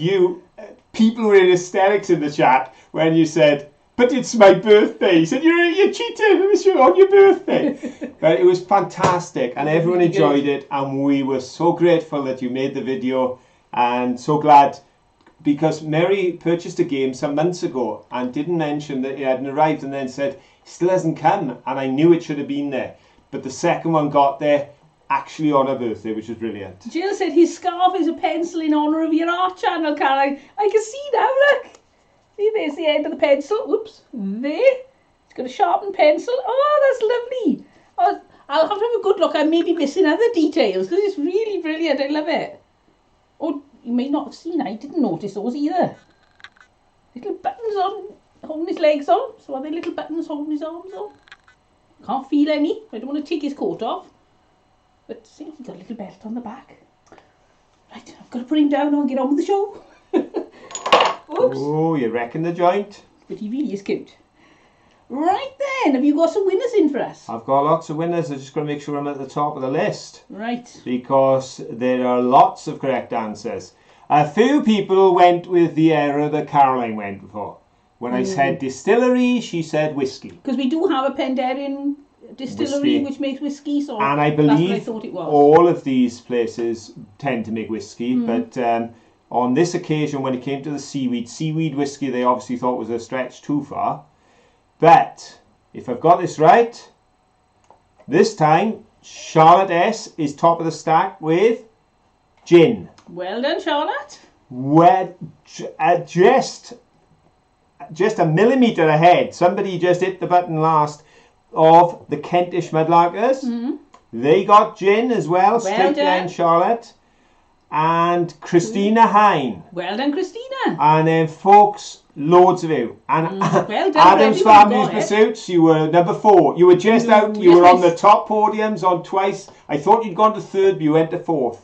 people were in hysterics in the chat when you said, but it's my birthday. He said, you're cheating on your birthday. But it was fantastic and everyone enjoyed it. And we were so grateful that you made the video and so glad because Mary purchased a game some months ago and didn't mention that it hadn't arrived and then said, still hasn't come, and I knew it should have been there. But the second one got there actually on her birthday, which was brilliant. Jill said his scarf is a pencil in honour of your art channel, Caroline. I can see now, look. See, there's the end of the pencil. Oops, there. It's got a sharpened pencil. Oh, that's lovely. I'll have to have a good look. I may be missing other details because it's really brilliant. I love it. Oh, you may not have seen. I didn't notice those either. Little buttons on. Holding his legs on. So are they little buttons holding his arms on? Can't feel any. I don't want to take his coat off. But see, he's got a little belt on the back. Right, I've got to put him down and get on with the show. Oops. Oh, you reckon the joint? But he really is cute. Right then, have you got some winners in for us? I've got lots of winners. I'm just going to make sure I'm at the top of the list. Right. Because there are lots of correct answers. A few people went with the error that Caroline went for. When I said distillery, she said whiskey. Because we do have a Penderian distillery which makes whiskey, so and I believe that's what I thought it was. All of these places tend to make whiskey, but on this occasion, when it came to the seaweed whiskey, they obviously thought was a stretch too far. But if I've got this right, this time Charlotte S is top of the stack with gin. Well done, Charlotte. Well, just a millimetre ahead. Somebody just hit the button last of the Kentish Mudlarkers. They got gin as well. Straight down, Charlotte. And Christina Hine. Well done, Christina. And then, folks, loads of you. And well done, Adam's Family's Pursuits, you were number 4. You were just out. You were on the top podiums on twice. I thought you'd gone to 3rd, but you went to 4th.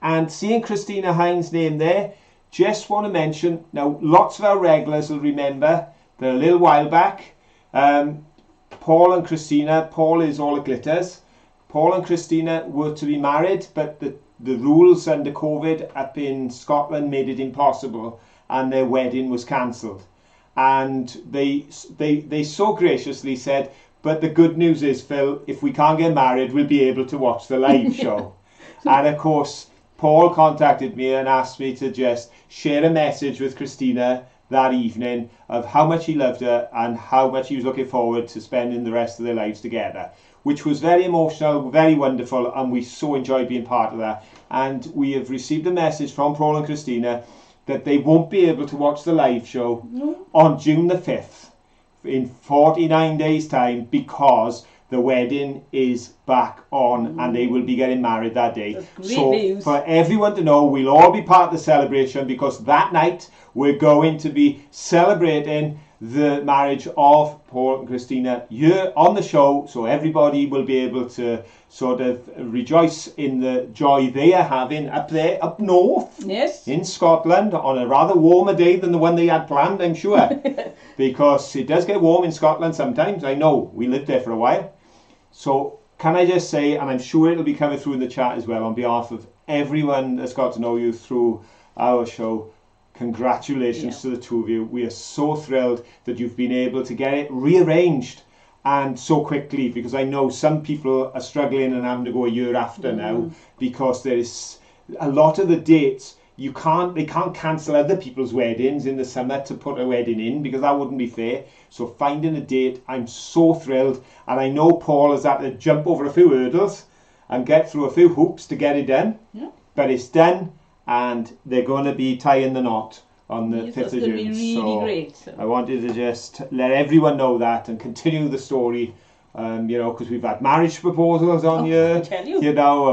And seeing Christina Hine's name there, just want to mention, now lots of our regulars will remember that a little while back, Paul and Christina, Paul is all the glitters, Paul and Christina were to be married, but the rules under COVID up in Scotland made it impossible and their wedding was cancelled. And they so graciously said, but the good news is, Phil, if we can't get married, we'll be able to watch the live show. And of course, Paul contacted me and asked me to just share a message with Christina that evening of how much he loved her and how much he was looking forward to spending the rest of their lives together, which was very emotional, very wonderful, and we so enjoyed being part of that. And we have received a message from Paul and Christina that they won't be able to watch the live show on June the 5th in 49 days time because the wedding is back on and they will be getting married that day. So news. For everyone to know, we'll all be part of the celebration because that night we're going to be celebrating the marriage of Paul and Christina here on the show, so everybody will be able to sort of rejoice in the joy they are having up there, up north, yes, in Scotland, on a rather warmer day than the one they had planned, I'm sure, because it does get warm in Scotland sometimes. I know, we lived there for a while. So can I just say, and I'm sure it'll be coming through in the chat as well, on behalf of everyone that's got to know you through our show, congratulations to the two of you. We are so thrilled that you've been able to get it rearranged and so quickly, because I know some people are struggling and having to go a year after now, because there is a lot of the dates they can't cancel other people's weddings in the summer to put a wedding in, because that wouldn't be fair. So finding a date, I'm so thrilled, and I know Paul has had to jump over a few hurdles and get through a few hoops to get it done, but it's done. And they're going to be tying the knot on the 5th of June. Be really great. I wanted to just let everyone know that and continue the story, because we've had marriage proposals on here,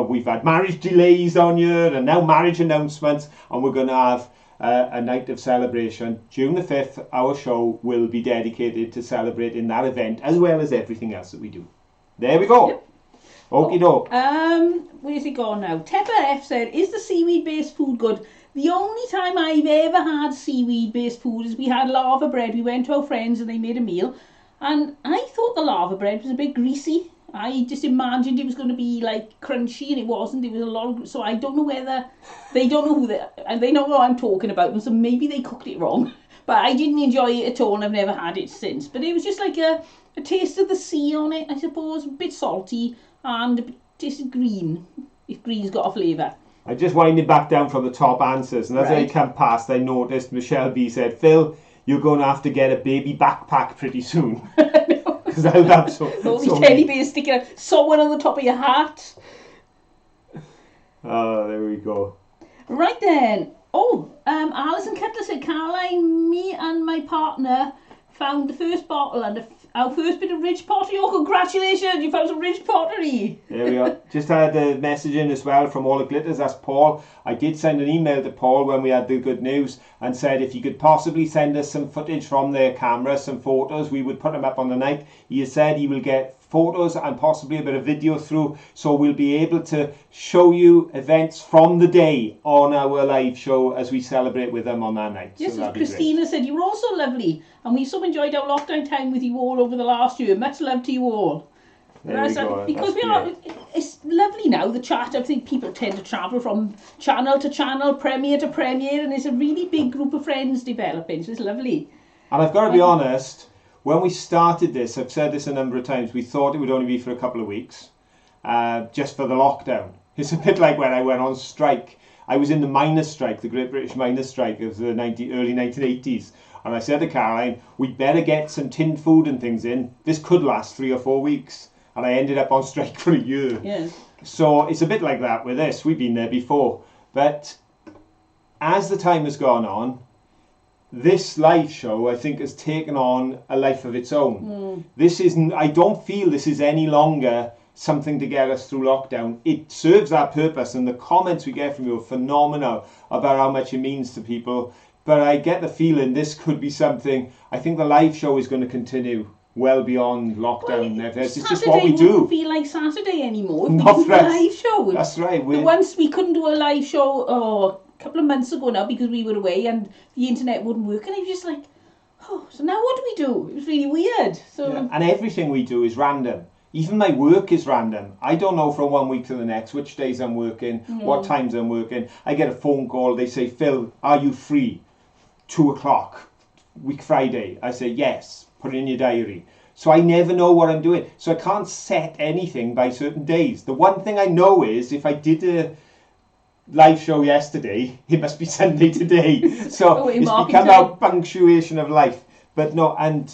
we've had marriage delays on here, and now marriage announcements, and we're going to have a night of celebration. June the 5th, our show will be dedicated to celebrating that event as well as everything else that we do. There we go. Yep. Okie doke. Where's it gone now? Tepper F said, is the seaweed based food good? The only time I've ever had seaweed based food is we had lava bread. We went to our friends and they made a meal, and I thought the lava bread was a bit greasy. I just imagined it was going to be like crunchy, and it wasn't. It was a lot of, so I don't know whether they don't know and they know what I'm talking about, and so maybe they cooked it wrong. But I didn't enjoy it at all, and I've never had it since. But it was just like a taste of the sea on it, I suppose, a bit salty. And tasted green, if green's got a flavour. I just winded back down from the top answers, and as I come past, I noticed Michelle B said, Phil, you're going to have to get a baby backpack pretty soon. Because I'll have all these teddy bears sticking out, someone on the top of your hat. Oh, there we go. Right then. Alison Cutler said, Caroline, me and my partner found the first bottle and our first bit of ridge pottery. Oh, congratulations, you found some ridge pottery. There we are. Just had a message in as well from All the Glitters. That's Paul. I did send an email to Paul when we had the good news and said if he could possibly send us some footage from their camera, some photos, we would put them up on the night. He has said he will get photos and possibly a bit of video through, so we'll be able to show you events from the day on our live show as we celebrate with them on that night. Yes, so as Christina said, you were all so lovely, and we've so enjoyed our lockdown time with you all over the last year. Much love to you all. There we go. Because it's lovely now, the chat. I think people tend to travel from channel to channel, premiere to premiere, and it's a really big group of friends developing, so it's lovely. And I've got to be honest, when we started this, I've said this a number of times, we thought it would only be for a couple of weeks, just for the lockdown. It's a bit like when I went on strike. I was in the miners' strike, the Great British Miners' Strike of the early 1980s. And I said to Caroline, we'd better get some tinned food and things in. This could last 3 or 4 weeks. And I ended up on strike for a year. Yes. So it's a bit like that with this. We've been there before. But as the time has gone on, this live show, I think, has taken on a life of its own. This isn't, I don't feel this is any longer something to get us through lockdown. It serves that purpose, and the comments we get from you are phenomenal about how much it means to people. But I get the feeling this could be something, I think the live show is going to continue well beyond lockdown. It's just what we do. Saturday won't feel like Saturday anymore if we didn't do a live show. That's right. Once we couldn't do a live show, a couple of months ago now, because we were away and the internet wouldn't work, and I was just like, so now what do we do? It was really weird. So yeah. And everything we do is random. Even my work is random. I don't know from 1 week to the next which days I'm working, what times I'm working. I get a phone call, they say, Phil, are you free? 2 o'clock, week Friday. I say, yes, put it in your diary. So I never know what I'm doing. So I can't set anything by certain days. The one thing I know is if I did live show yesterday, it must be Sunday today. So Wait, it's Mark, become it's our punctuation of life. But no, and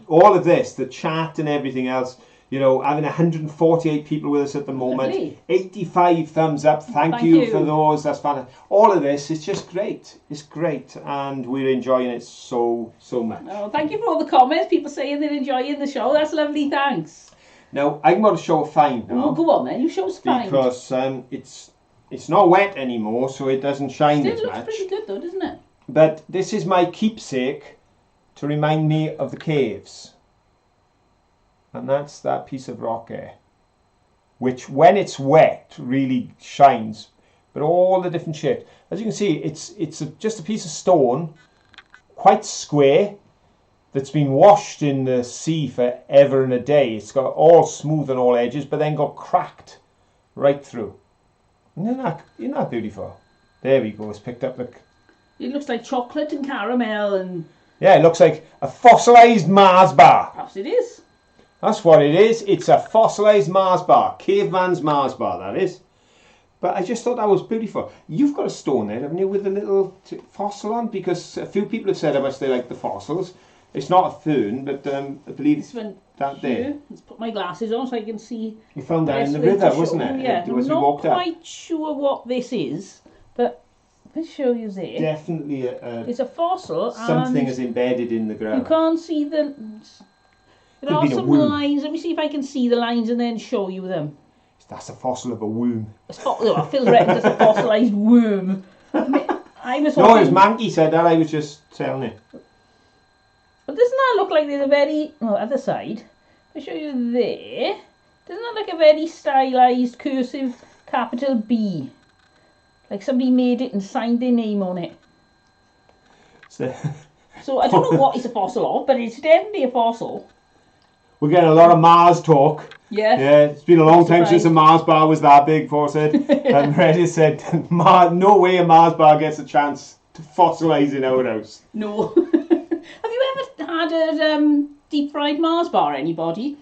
all of this, the chat and everything else, you know, having 148 people with us at the moment, Lovely. 85 thumbs up. Thank you for those. That's fantastic. All of this, it's just great. It's great, and we're enjoying it so much. Oh, thank you for all the comments. People saying they're enjoying the show. That's lovely. Thanks. Now I'm going to show a find now. Oh, go on then. You show us a find. Because it's not wet anymore, so it doesn't shine Still as looks much. pretty good though, doesn't it? But this is my keepsake to remind me of the caves. And that's that piece of rock there, which when it's wet really shines, but all the different shapes. As you can see, it's just a piece of stone, quite square, that's been washed in the sea for ever and a day. It's got all smooth on all edges, but then got cracked right through. Isn't that beautiful? There we go. It's picked up. Look. It looks like chocolate and caramel and. Yeah, it looks like a fossilised Mars bar. Perhaps it is. That's what it is. It's a fossilised Mars bar. Caveman's Mars bar, that is. But I just thought that was beautiful. You've got a stone there, haven't you, with a little fossil on? Because a few people have said how much they like the fossils. It's not a fern, but I believe this one that here. there. Let's put my glasses on so I can see. You found that in the river, wasn't it? Yeah, I'm not quite sure what this is, but let's show you there. Definitely it's a fossil. Something and is embedded in the ground. You can't see the. There are some lines. Let me see if I can see the lines and then show you them. That's a fossil of a worm. Phil reckons it's a fossilised worm. I was no, as Mankey said that, I was just telling it. But doesn't that look like there's a very... Oh, other side. I'll show you there. Doesn't that look a very stylised cursive capital B? Like somebody made it and signed their name on it. So I don't know what it's a fossil of, but it's definitely a fossil. We're getting a lot of Mars talk. Yeah. Yeah, it's been a long time since a Mars bar was that big, Paul said. And Reddit said, no way a Mars bar gets a chance to fossilise in our house. No. Have you ever had a deep fried Mars bar, anybody?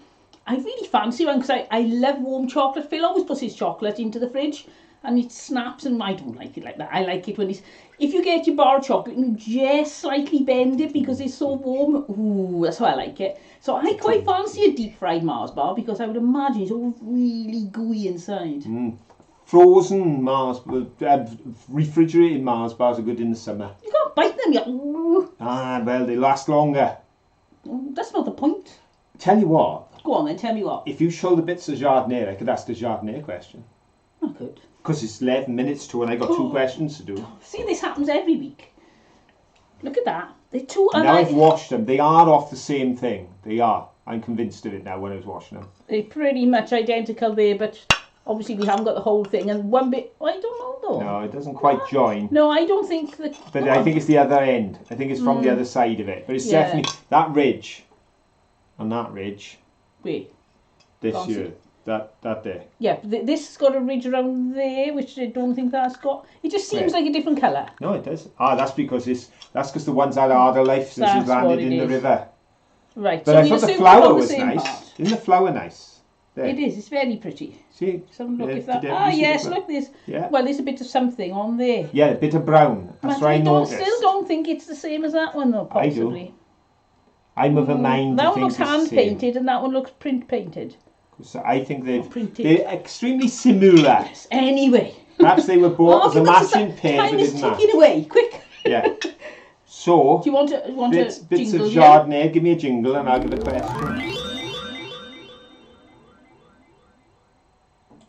I really fancy one because I love warm chocolate. Phil always puts his chocolate into the fridge and it snaps, and I don't like it like that. I like it when it's... If you get your bar of chocolate and you just slightly bend it because it's so warm, ooh, that's how I like it. So I quite fancy a deep fried Mars bar because I would imagine it's all really gooey inside. Frozen Mars, refrigerated Mars bars are good in the summer. You can't bite them yet. Ah, well, they last longer. That's not the point. Tell you what. Go on then, tell me what. If you show the bits of Jardinier, I could ask the Jardinier question. I could. Because it's 11 minutes to and I got 2 questions to do. See, this happens every week. Look at that. They're two... Now I've washed them. They are off the same thing. They are. I'm convinced of it now when I was washing them. They're pretty much identical there, but obviously we haven't got the whole thing. And one bit... I don't know though. No, it doesn't quite join. No, I don't think that... But I think it's the other end. I think it's from the other side of it. But it's definitely... That ridge and that ridge. Wait. This year. That there. Yeah, this has got a ridge around there, which I don't think that's got. It just seems like a different colour. No, it does. Ah, that's because the ones had harder life since it's landed in the river. Right. But so I thought the flower was nice. Isn't the flower nice? There. It is. It's very pretty. See? So look if that. Ah, yes. Look, there's. Yeah. Well, there's a bit of something on there. Yeah, a bit of brown. That's what I noticed. I still don't think it's the same as that one, though. Possibly. I do. I'm of a mind. That one looks hand painted, and that one looks print painted. So I think they're extremely similar. Yes. Anyway. Perhaps they were bought as a matching pair. Time is ticking away. Quick. Yeah. So. Do you want a bits jingle? Of Jardinier. Give me a jingle, and I'll give a question.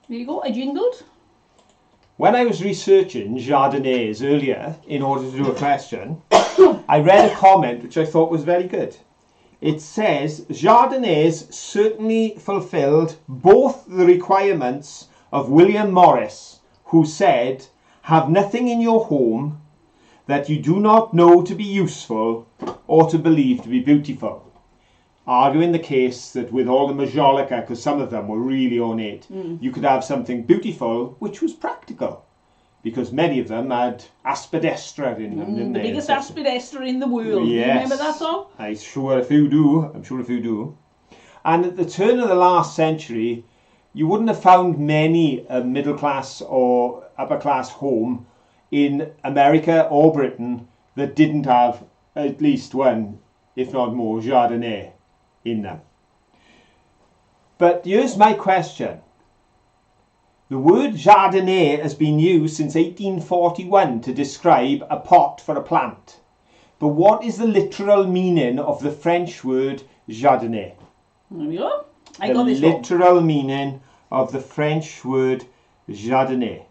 There you go. I jingled. When I was researching Jardiniers earlier in order to do a question, I read a comment which I thought was very good. It says, Jardiniers certainly fulfilled both the requirements of William Morris, who said, have nothing in your home that you do not know to be useful or to believe to be beautiful. Arguing the case that with all the majolica, because some of them were really ornate, you could have something beautiful which was practical. Because many of them had aspidestra in them, didn't they? The biggest aspidestra in the world. Yes. You remember that song? I'm sure if you do. And at the turn of the last century, you wouldn't have found many middle class or upper class home in America or Britain that didn't have at least one, if not more, Jardinier in them. But here's my question. The word jardinier has been used since 1841 to describe a pot for a plant. But what is the literal meaning of the French word jardinier? There we go. I the got this literal meaning of the French word jardinier.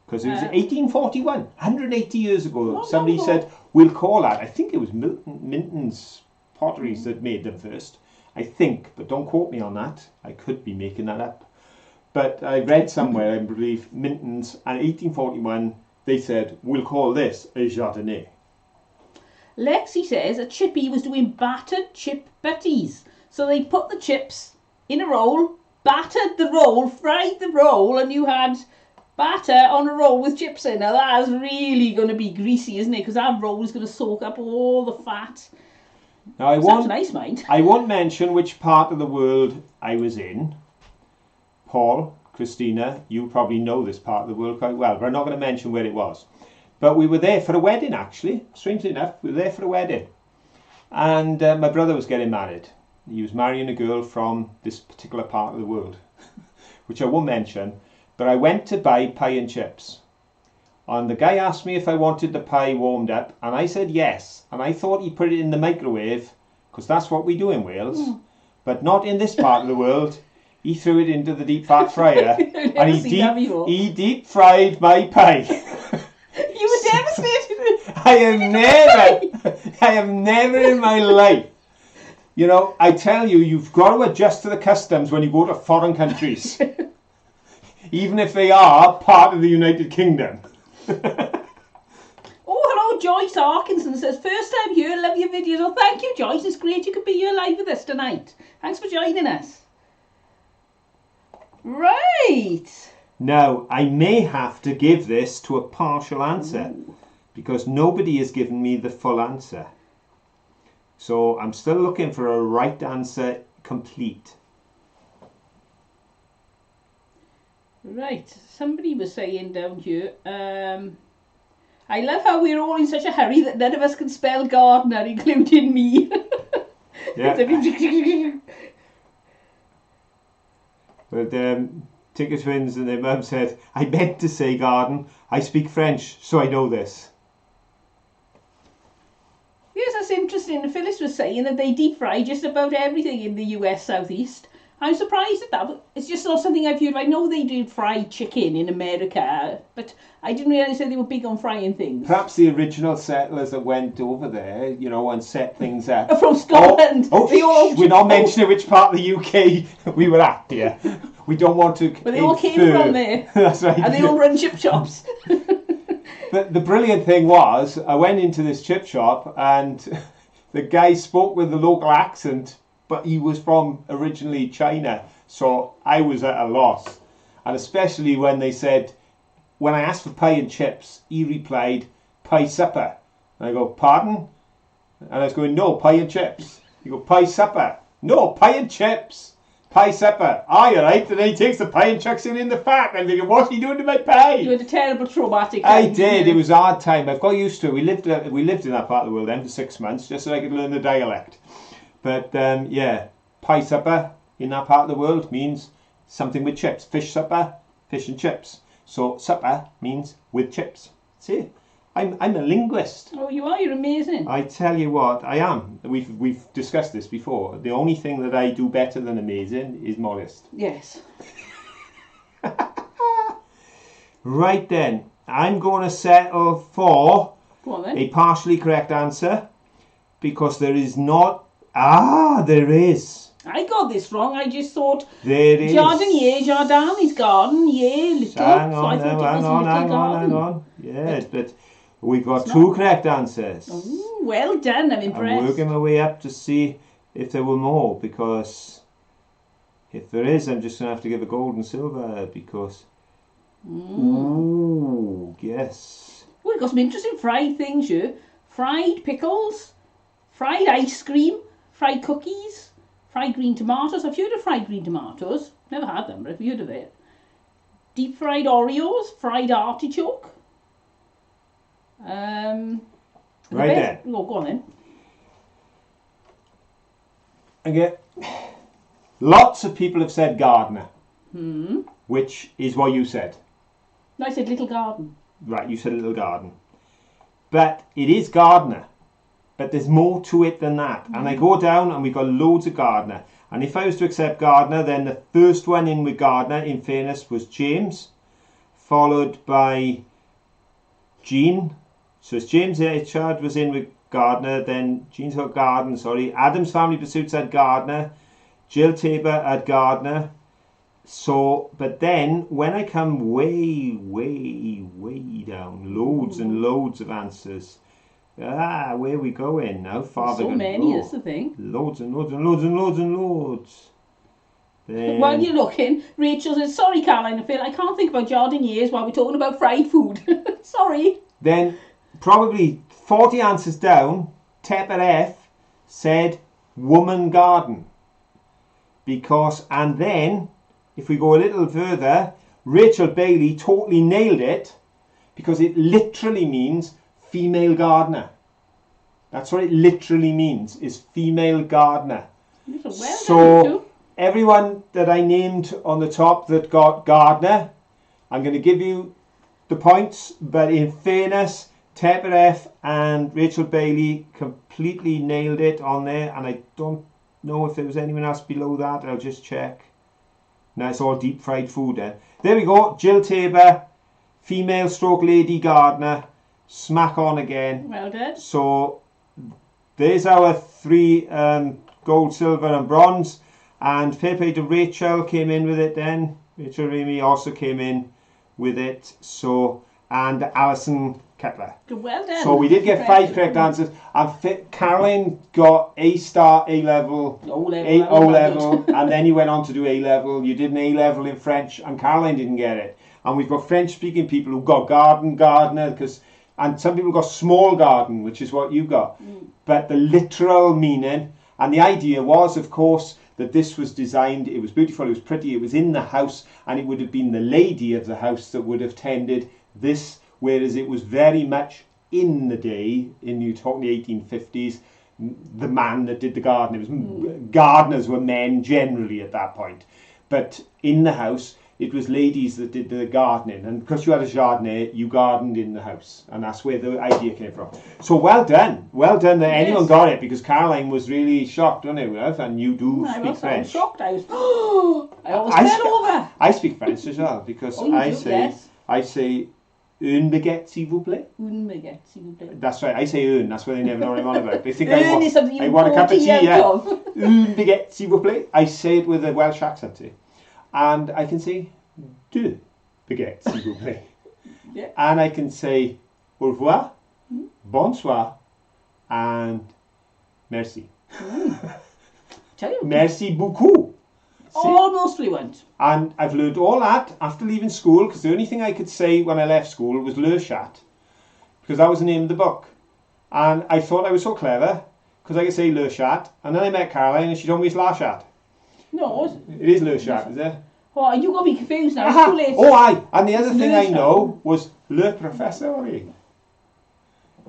Because it was 1841, 180 years ago. Somebody said, we'll call that. I think it was Minton's potteries that made them first. I think, but don't quote me on that. I could be making that up. But I read somewhere, I believe, Minton's, and 1841, they said, we'll call this a jardinier. Lexi says a chippy was doing battered chip butties. So they put the chips in a roll, battered the roll, fried the roll, and you had batter on a roll with chips in. Now that is really going to be greasy, isn't it? Because that roll is going to soak up all the fat. Now Sounds nice, mind. I won't mention which part of the world I was in. Paul, Christina, you probably know this part of the world quite well. We're not going to mention where it was. But we were there for a wedding, actually. Strangely enough, we were there for a wedding. And my brother was getting married. He was marrying a girl from this particular part of the world, which I won't mention. But I went to buy pie and chips. And the guy asked me if I wanted the pie warmed up. And I said yes. And I thought he put it in the microwave, because that's what we do in Wales. But not in this part of the world. He threw it into the deep fat fryer. And he deep fried my pie. You were devastated. I have never in my life. You know, I tell you, you've got to adjust to the customs when you go to foreign countries. Even if they are part of the United Kingdom. Oh, hello, Joyce Arkinson says, first time here, love your videos. Oh, thank you, Joyce. It's great you could be here live with us tonight. Thanks for joining us. Right. Now, I may have to give this to a partial answer. Because nobody has given me the full answer. So I'm still looking for a right answer complete. Right, somebody was saying down here, I love how we're all in such a hurry that none of us can spell gardener, including me. Yeah. But Tinker Twins and their mum said, I meant to say garden. I speak French, so I know this. Yes, that's interesting. Phyllis was saying that they deep fry just about everything in the US Southeast. I'm surprised at that, but it's just not something I've heard. I know they do fried chicken in America, but I didn't realise that they were big on frying things. Perhaps the original settlers that went over there, you know, and set things up. From Scotland. We're not mentioning which part of the UK we were at here. We don't want to. But they all came from there. That's right. And they all run chip shops. But the brilliant thing was, I went into this chip shop and the guy spoke with the local accent, but he was from originally China, so I was at a loss. And especially when they said, when I asked for pie and chips, he replied, pie supper. And I go, pardon? And I was going, no, pie and chips. He go, pie supper. No, pie and chips. Pie supper. Ah, you're right. And then he takes the pie and chucks it in the fat. I'm thinking, what's he doing to my pie? You had a terrible traumatic time. I did. It was a hard time. I've got used to it. We lived in that part of the world then for 6 months, just so I could learn the dialect. But yeah, pie supper in that part of the world means something with chips. Fish supper, fish and chips. So supper means with chips. See, I'm a linguist. Oh, you are. You're amazing. I tell you what, I am. We've discussed this before. The only thing that I do better than amazing is modest. Yes. Right then, I'm going to settle for a partially correct answer because there is not. There is. I got this wrong. I just thought there is. Jardinier, Jardin is garden, yeah, little. Hang on. Yes, but we've got two correct answers. Oh, well done, I'm impressed. I'm working my way up to see if there were more, because if there is, I'm just going to have to give a gold and silver, because... Ooh, yes. We've got some interesting fried things here. Fried pickles, fried ice cream, fried cookies, fried green tomatoes. I've heard of fried green tomatoes. Never had them, but I've heard of it. Deep fried Oreos, fried artichoke. Right then. Oh, go on then. Okay. Lots of people have said gardener, Hmm. which is what you said. No, I said little garden. Right, you said little garden. But it is gardener. But there's more to it than that. And I go down and we've got loads of gardener. And if I was to accept gardener, then the first one in with gardener, in fairness, was James, followed by Jean. So it's James Richard was in with gardener, then Jean's got garden, sorry. Adam's Family Pursuits had gardener. Jill Tabor had gardener. So, but then when I come way, way, way down, loads and loads of answers. Where are we going? How far So many, that's the thing. Loads and loads and loads and loads and loads. Then, while you're looking, Rachel says, sorry Caroline and Phil, I can't think about jardiniers while we're talking about fried food. Sorry. Then, probably 40 answers down, Tepper F said woman garden. Because, and then, if we go a little further, Rachel Bailey totally nailed it because it literally means female gardener. That's what it literally means, is female gardener. Well so everyone that I named on the top that got gardener, I'm going to give you the points, but in fairness, Tepper F and Rachel Bailey completely nailed it on there, and I don't know if there was anyone else below that. I'll just check. No, it's all deep fried food there. There we go. Jill Tabor, female stroke lady gardener. Smack on again. Well done. So there's our three gold, silver and bronze. And fair play to Rachel came in with it then. Rachel Remy also came in with it. So, and Alison Kepler. Well done. So we did get 5 correct answers. And Caroline got A star, A level, O level, and then you went on to do A level. You did an A level in French, and Caroline didn't get it. And we've got French speaking people who got gardener, and some people got small garden, which is what you got. But the literal meaning, and the idea was, of course, that this was designed, it was beautiful, it was pretty, it was in the house, and it would have been the lady of the house that would have tended this, whereas it was very much in the day, you're talking the 1850s, the man that did the garden. It was gardeners were men generally at that point. But in the house, it was ladies that did the gardening, and because you had a jardinier, you gardened in the house, and that's where the idea came from. So well done that anyone got it, because Caroline was really shocked, wasn't it, and you do speak French. I was shocked. I almost fell over. I speak French as well, because I say une baguette s'il vous plaît. Une baguette s'il vous plaît. That's right, I say une, that's why they never know what I'm on about. They think I want a cup of tea, yeah. Une baguette s'il vous plaît. I say it with a Welsh accent too. And I can say deux baguettes, s'il vous plaît. Yeah. And I can say au revoir, bonsoir, and merci. Merci beaucoup. Almost fluent. And I've learned all that after leaving school, because the only thing I could say when I left school was le chat, because that was the name of the book. And I thought I was so clever, because I could say le chat. And then I met Caroline, and she told me it's la chat. No. It is le chat, is it? Oh, you got me confused now. It's too late. Oh, aye. And the other thing I know was le professore.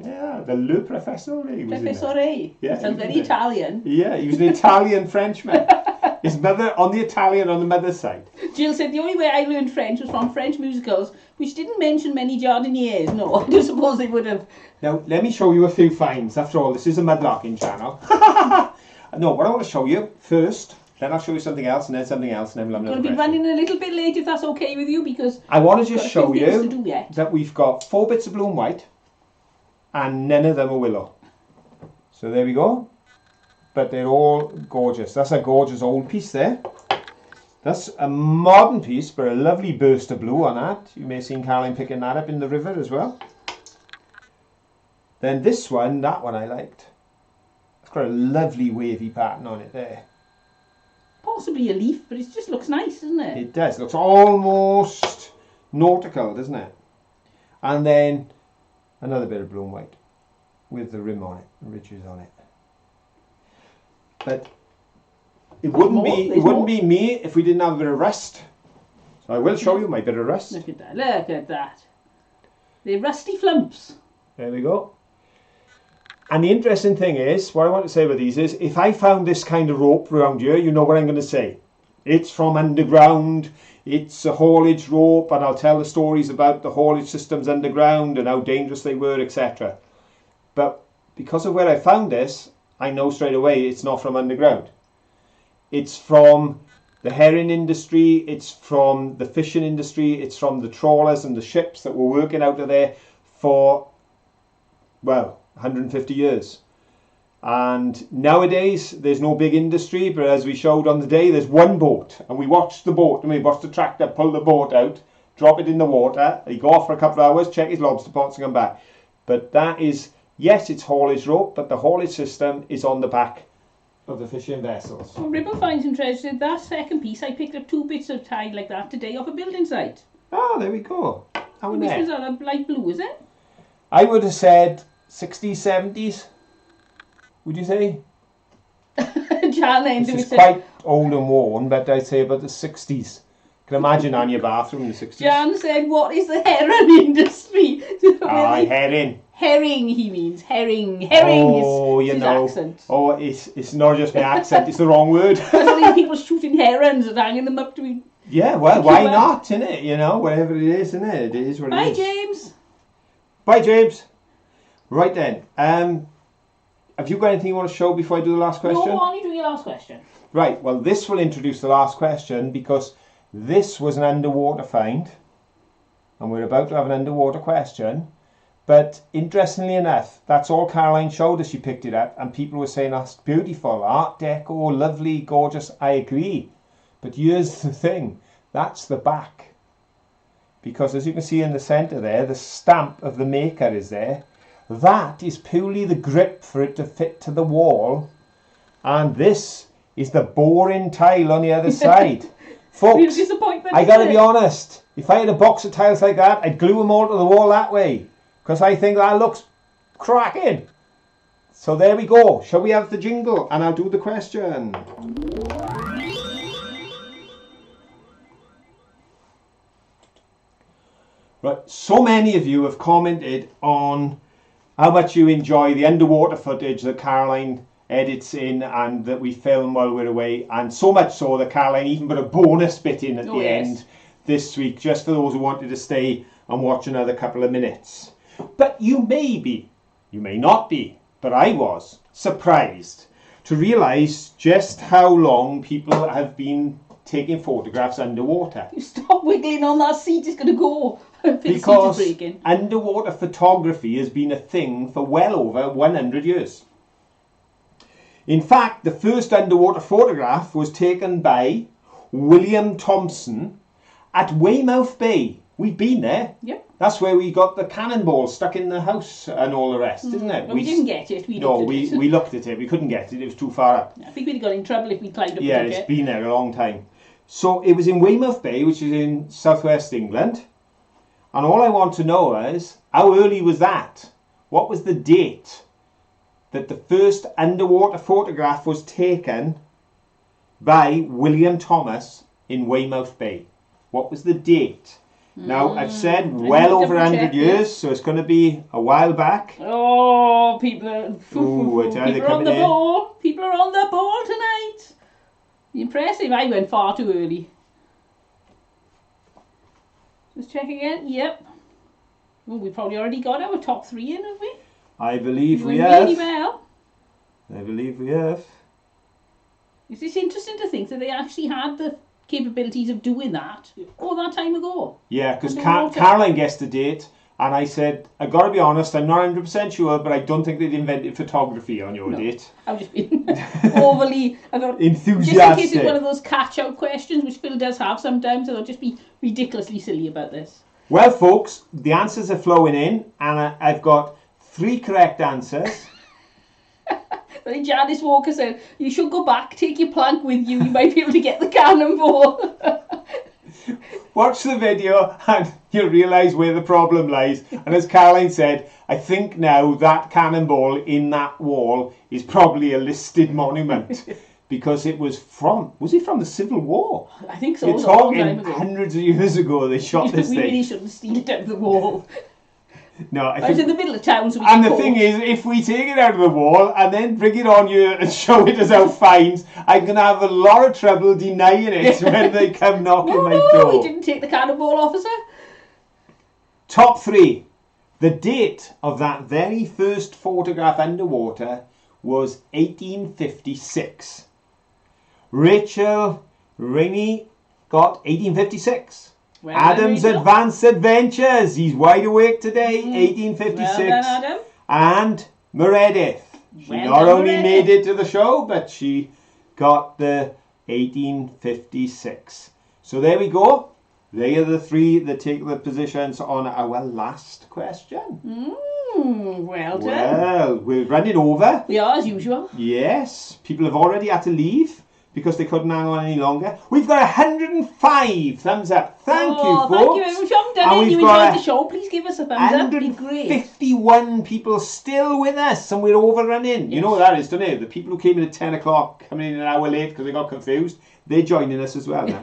Yeah, the le professore was Professore. Yeah, sounds very Italian. Yeah, he was an Italian Frenchman. His mother, on the Italian on the mother's side. Jill said the only way I learned French was from French musicals, which didn't mention many jardiniers. No, I don't suppose they would have. Now, let me show you a few finds. After all, this is a Mudlarking channel. No, what I want to show you first, then I'll show you something else, and then something else, and then we'll have going to be running a little bit late if that's okay with you, because I want to just show you to that we've got 4 bits of blue and white, and none of them are willow. So there we go. But they're all gorgeous. That's a gorgeous old piece there. That's a modern piece, but a lovely burst of blue on that. You may have seen Caroline picking that up in the river as well. Then this one, that one I liked. It's got a lovely wavy pattern on it there. Possibly a leaf, but it just looks nice, doesn't it? It does. It looks almost nautical, doesn't it? And then another bit of blue and white with the rim on it, ridges on it. But it wouldn't be me if we didn't have a bit of rust. So I will show you my bit of rust. Look at that. Look at that. They're rusty flumps. There we go. And the interesting thing is, what I want to say about these is, if I found this kind of rope around here, you know what I'm going to say. It's from underground, it's a haulage rope, and I'll tell the stories about the haulage systems underground and how dangerous they were, etc. But because of where I found this, I know straight away it's not from underground. It's from the herring industry, it's from the fishing industry, it's from the trawlers and the ships that were working out of there for, well, 150 years. And nowadays there's no big industry, but as we showed on the day, there's one boat, and we watched the boat, and we watched the tractor pull the boat out, drop it in the water, he go off for a couple of hours, check his lobster pots and come back. But that is, yes, it's haulage rope, but the haulage system is on the back of the fishing vessels. Well, Ribble finds interesting. That second piece, I picked up 2 bits of tide like that today off a building site. Oh, there we go. How Which was a light blue, is it? I would have said 60s, 70s. Would you say? Jan It's quite old and worn, but I'd say about the 60s. Can imagine on your bathroom in the 60s. Jan said, what is the heron industry? Aye, herring. Herring, he means. Herring. Herring is his accent. Oh, it's not just my accent, it's the wrong word. There's only people shooting herons and hanging them up to be... Yeah, well, why not, innit? You know, whatever it is, innit? It is what it is. Bye, James. Bye, James. Right then. Have you got anything you want to show before I do the last question? No, only do your last question. Right, well, this will introduce the last question because this was an underwater find. And we're about to have an underwater question. But interestingly enough, that's all Caroline showed us. She picked it up and people were saying that's beautiful, art deco, lovely, gorgeous. I agree. But here's the thing, that's the back. Because as you can see in the centre there, the stamp of the maker is there. That is purely the grip for it to fit to the wall. And this is the boring tile on the other side. Folks, I gotta be honest, if I had a box of tiles like that, I'd glue them all to the wall that way. Because I think that looks cracking. So there we go. Shall we have the jingle? And I'll do the question. Right, so many of you have commented on how much you enjoy the underwater footage that Caroline edits in and that we film while we're away, and so much so that Caroline even put a bonus bit in at the end this week, just for those who wanted to stay and watch another couple of minutes. But you may not be, but I was surprised to realise just how long people have been taking photographs underwater. You stop wiggling on that seat, it's going to go. Because underwater photography has been a thing for well over 100 years. In fact, the first underwater photograph was taken by William Thompson at Weymouth Bay. We've been there. Yep. That's where we got the cannonball stuck in the house and all the rest, isn't it? Well, we didn't get it. We looked at it. We couldn't get it. It was too far up. I think we'd have got in trouble if we climbed up. Yeah, it's been there a long time. So it was in Weymouth Bay, which is in southwest England. And all I want to know is, how early was that? What was the date that the first underwater photograph was taken by William Thomas in Weymouth Bay? What was the date? Now, I've said well over 100 years, so it's going to be a while back. Oh, people are, people are on the ball. People are on the ball tonight. Impressive. I went far too early. Just check again. Yep. Well, we probably already got our top 3 in, have we? I believe we have. Really well. I believe we have. It's interesting to think that they actually had the capabilities of doing that all that time ago. Yeah, because Caroline guessed the date, and I said, I've got to be honest, I'm not 100% sure, but I don't think they'd invented photography on your date. I've just been overly enthusiastic. Just in case it's one of those catch-out questions, which Phil does have sometimes, so I'll just be ridiculously silly about this. Well, folks, the answers are flowing in, and I've got 3 correct answers. I think Janice Walker said, you should go back, take your plank with you, you might be able to get the cannonball. Watch the video and you'll realise where the problem lies. And as Caroline said, I think now that cannonball in that wall is probably a listed monument because it was from the Civil War? I think so. You're It was a long talking time ago. hundreds of years ago they shot this We thing. really shouldn't steal it out of the wall. No, I I was in think, the middle of town, so we and get the caught. thing is, if we take it out of the wall and then bring it on you and show it as our fines, I'm going to have a lot of trouble denying it when they come knocking my No, door. we didn't take the cannonball, officer. Top 3. The date of that very first photograph underwater was 1856. Rachel Rainey got 1856. Well Adam's done, Rachel. Advanced Adventures. He's wide awake today, 1856. Well done, Adam. And Meredith. She Well not done, only Meredith. made it to the show, but she got the 1856. So there we go. They are the 3 that take the positions on our last question. Well done. Well, we're running over. We are, as usual. Yes, people have already had to leave because they couldn't hang on any longer. We've got 105 thumbs up. Thank you, folks. Thank you very much. If you haven't done And it, we've you got enjoyed the show, please give us a thumbs up. It'd be great. 151 people still with us, and we're overrunning. You know what that is, don't you? The people who came in at 10 o'clock, coming in an hour late because they got confused, they're joining us as well now.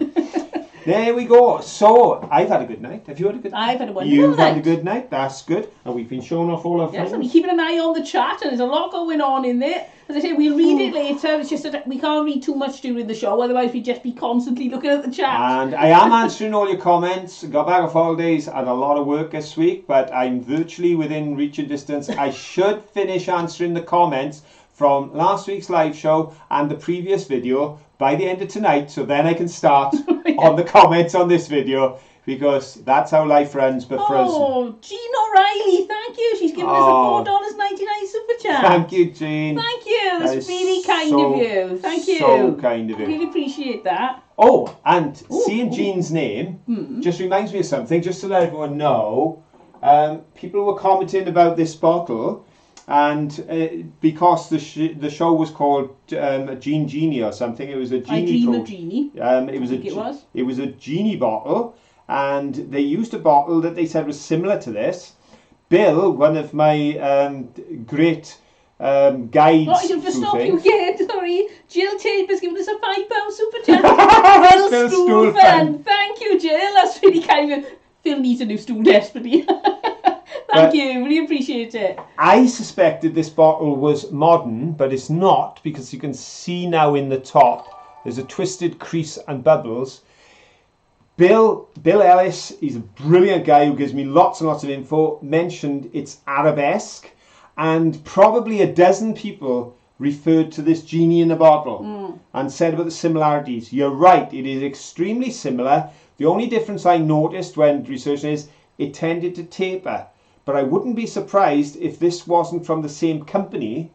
There we go. So, I've had a good night. Have you had a good night? I've had a wonderful You've night. had a good night. That's good. And we've been showing off all our Yes, friends. and we're keeping an eye on the chat, and there's a lot going on in there. As I say, we'll read it later. It's just that we can't read too much during the show, otherwise we'd just be constantly looking at the chat. And I am answering all your comments. Got back off holidays, had a lot of work this week, but I'm virtually within reach and distance. I should finish answering the comments from last week's live show and the previous video by the end of tonight, so then I can start on the comments on this video, because that's how life runs. But for us, Oh, Jean O'Reilly, thank you. She's given us a $4.99 super chat. thank you, Jean. Thank you. That That's is really kind so- of you. Thank you. So kind of I you. really appreciate that. Oh, and Ooh, seeing ooh. Jean's name just reminds me of something, just to let everyone know. People were commenting about this bottle, and because the show was called Jean Genie or something, it was a I genie. dream of Jeannie. It was a genie bottle, and they used a bottle that they said was similar to this. Bill, one of my great guides. Oh, you'll just through stop you things- again. Sorry. Jill Taber's given us a £5 super chat. Phil Phil Stool Stool fan. fan. Thank you, Jill. That's really kind of you. Phil needs a new stool desperately. Thank you. Really appreciate it. I suspected this bottle was modern, but it's not, because you can see now in the top there's a twisted crease and bubbles. Bill Ellis, he's a brilliant guy who gives me lots and lots of info, mentioned it's arabesque, and probably a dozen people referred to this genie in a bottle and said about the similarities. You're right, it is extremely similar. The only difference I noticed when researching is it tended to taper. But I wouldn't be surprised if this wasn't from the same company,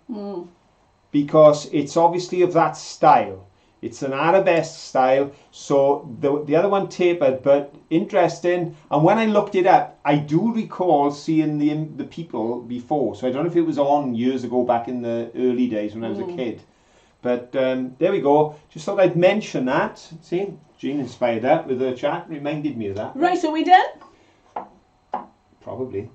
because it's obviously of that style. It's an arabesque style, so the other one tapered, but interesting. And when I looked it up, I do recall seeing the people before. So I don't know if it was on years ago, back in the early days when I was a kid. But there we go. Just thought I'd mention that. See, Jean inspired that with her chat, reminded me of that. Right, so we're done. Probably.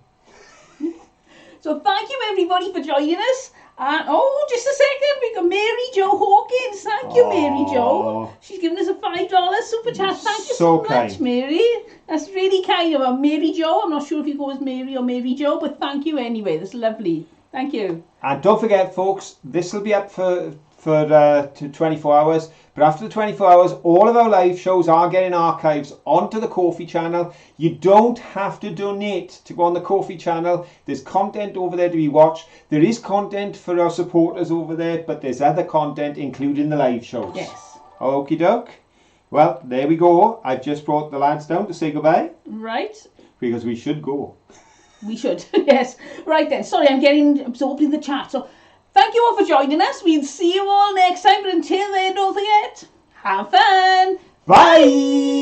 So thank you everybody for joining us. And just a second, we've got Mary Jo Hawkins. Thank you, Mary Jo. She's given us a $5 super chat. Thank you so much, kind. Mary. That's really kind of her. Mary Jo. I'm not sure if you go as Mary or Mary Jo, but thank you anyway. That's lovely. Thank you. And don't forget, folks, this will be up for 24 hours. But after the 24 hours, all of our live shows are getting archives onto the Ko-fi channel. You don't have to donate to go on the Ko-fi channel. There's content over there to be watched. There is content for our supporters over there, but there's other content, including the live shows. Yes. Okie doke. Well, there we go. I've just brought the lads down to say goodbye, Right. because we should go. We should. Yes. Right then. Sorry, I'm getting absorbed in the chat. So thank you all for joining us. We'll see you all next time. But until then, don't forget, have fun. Bye!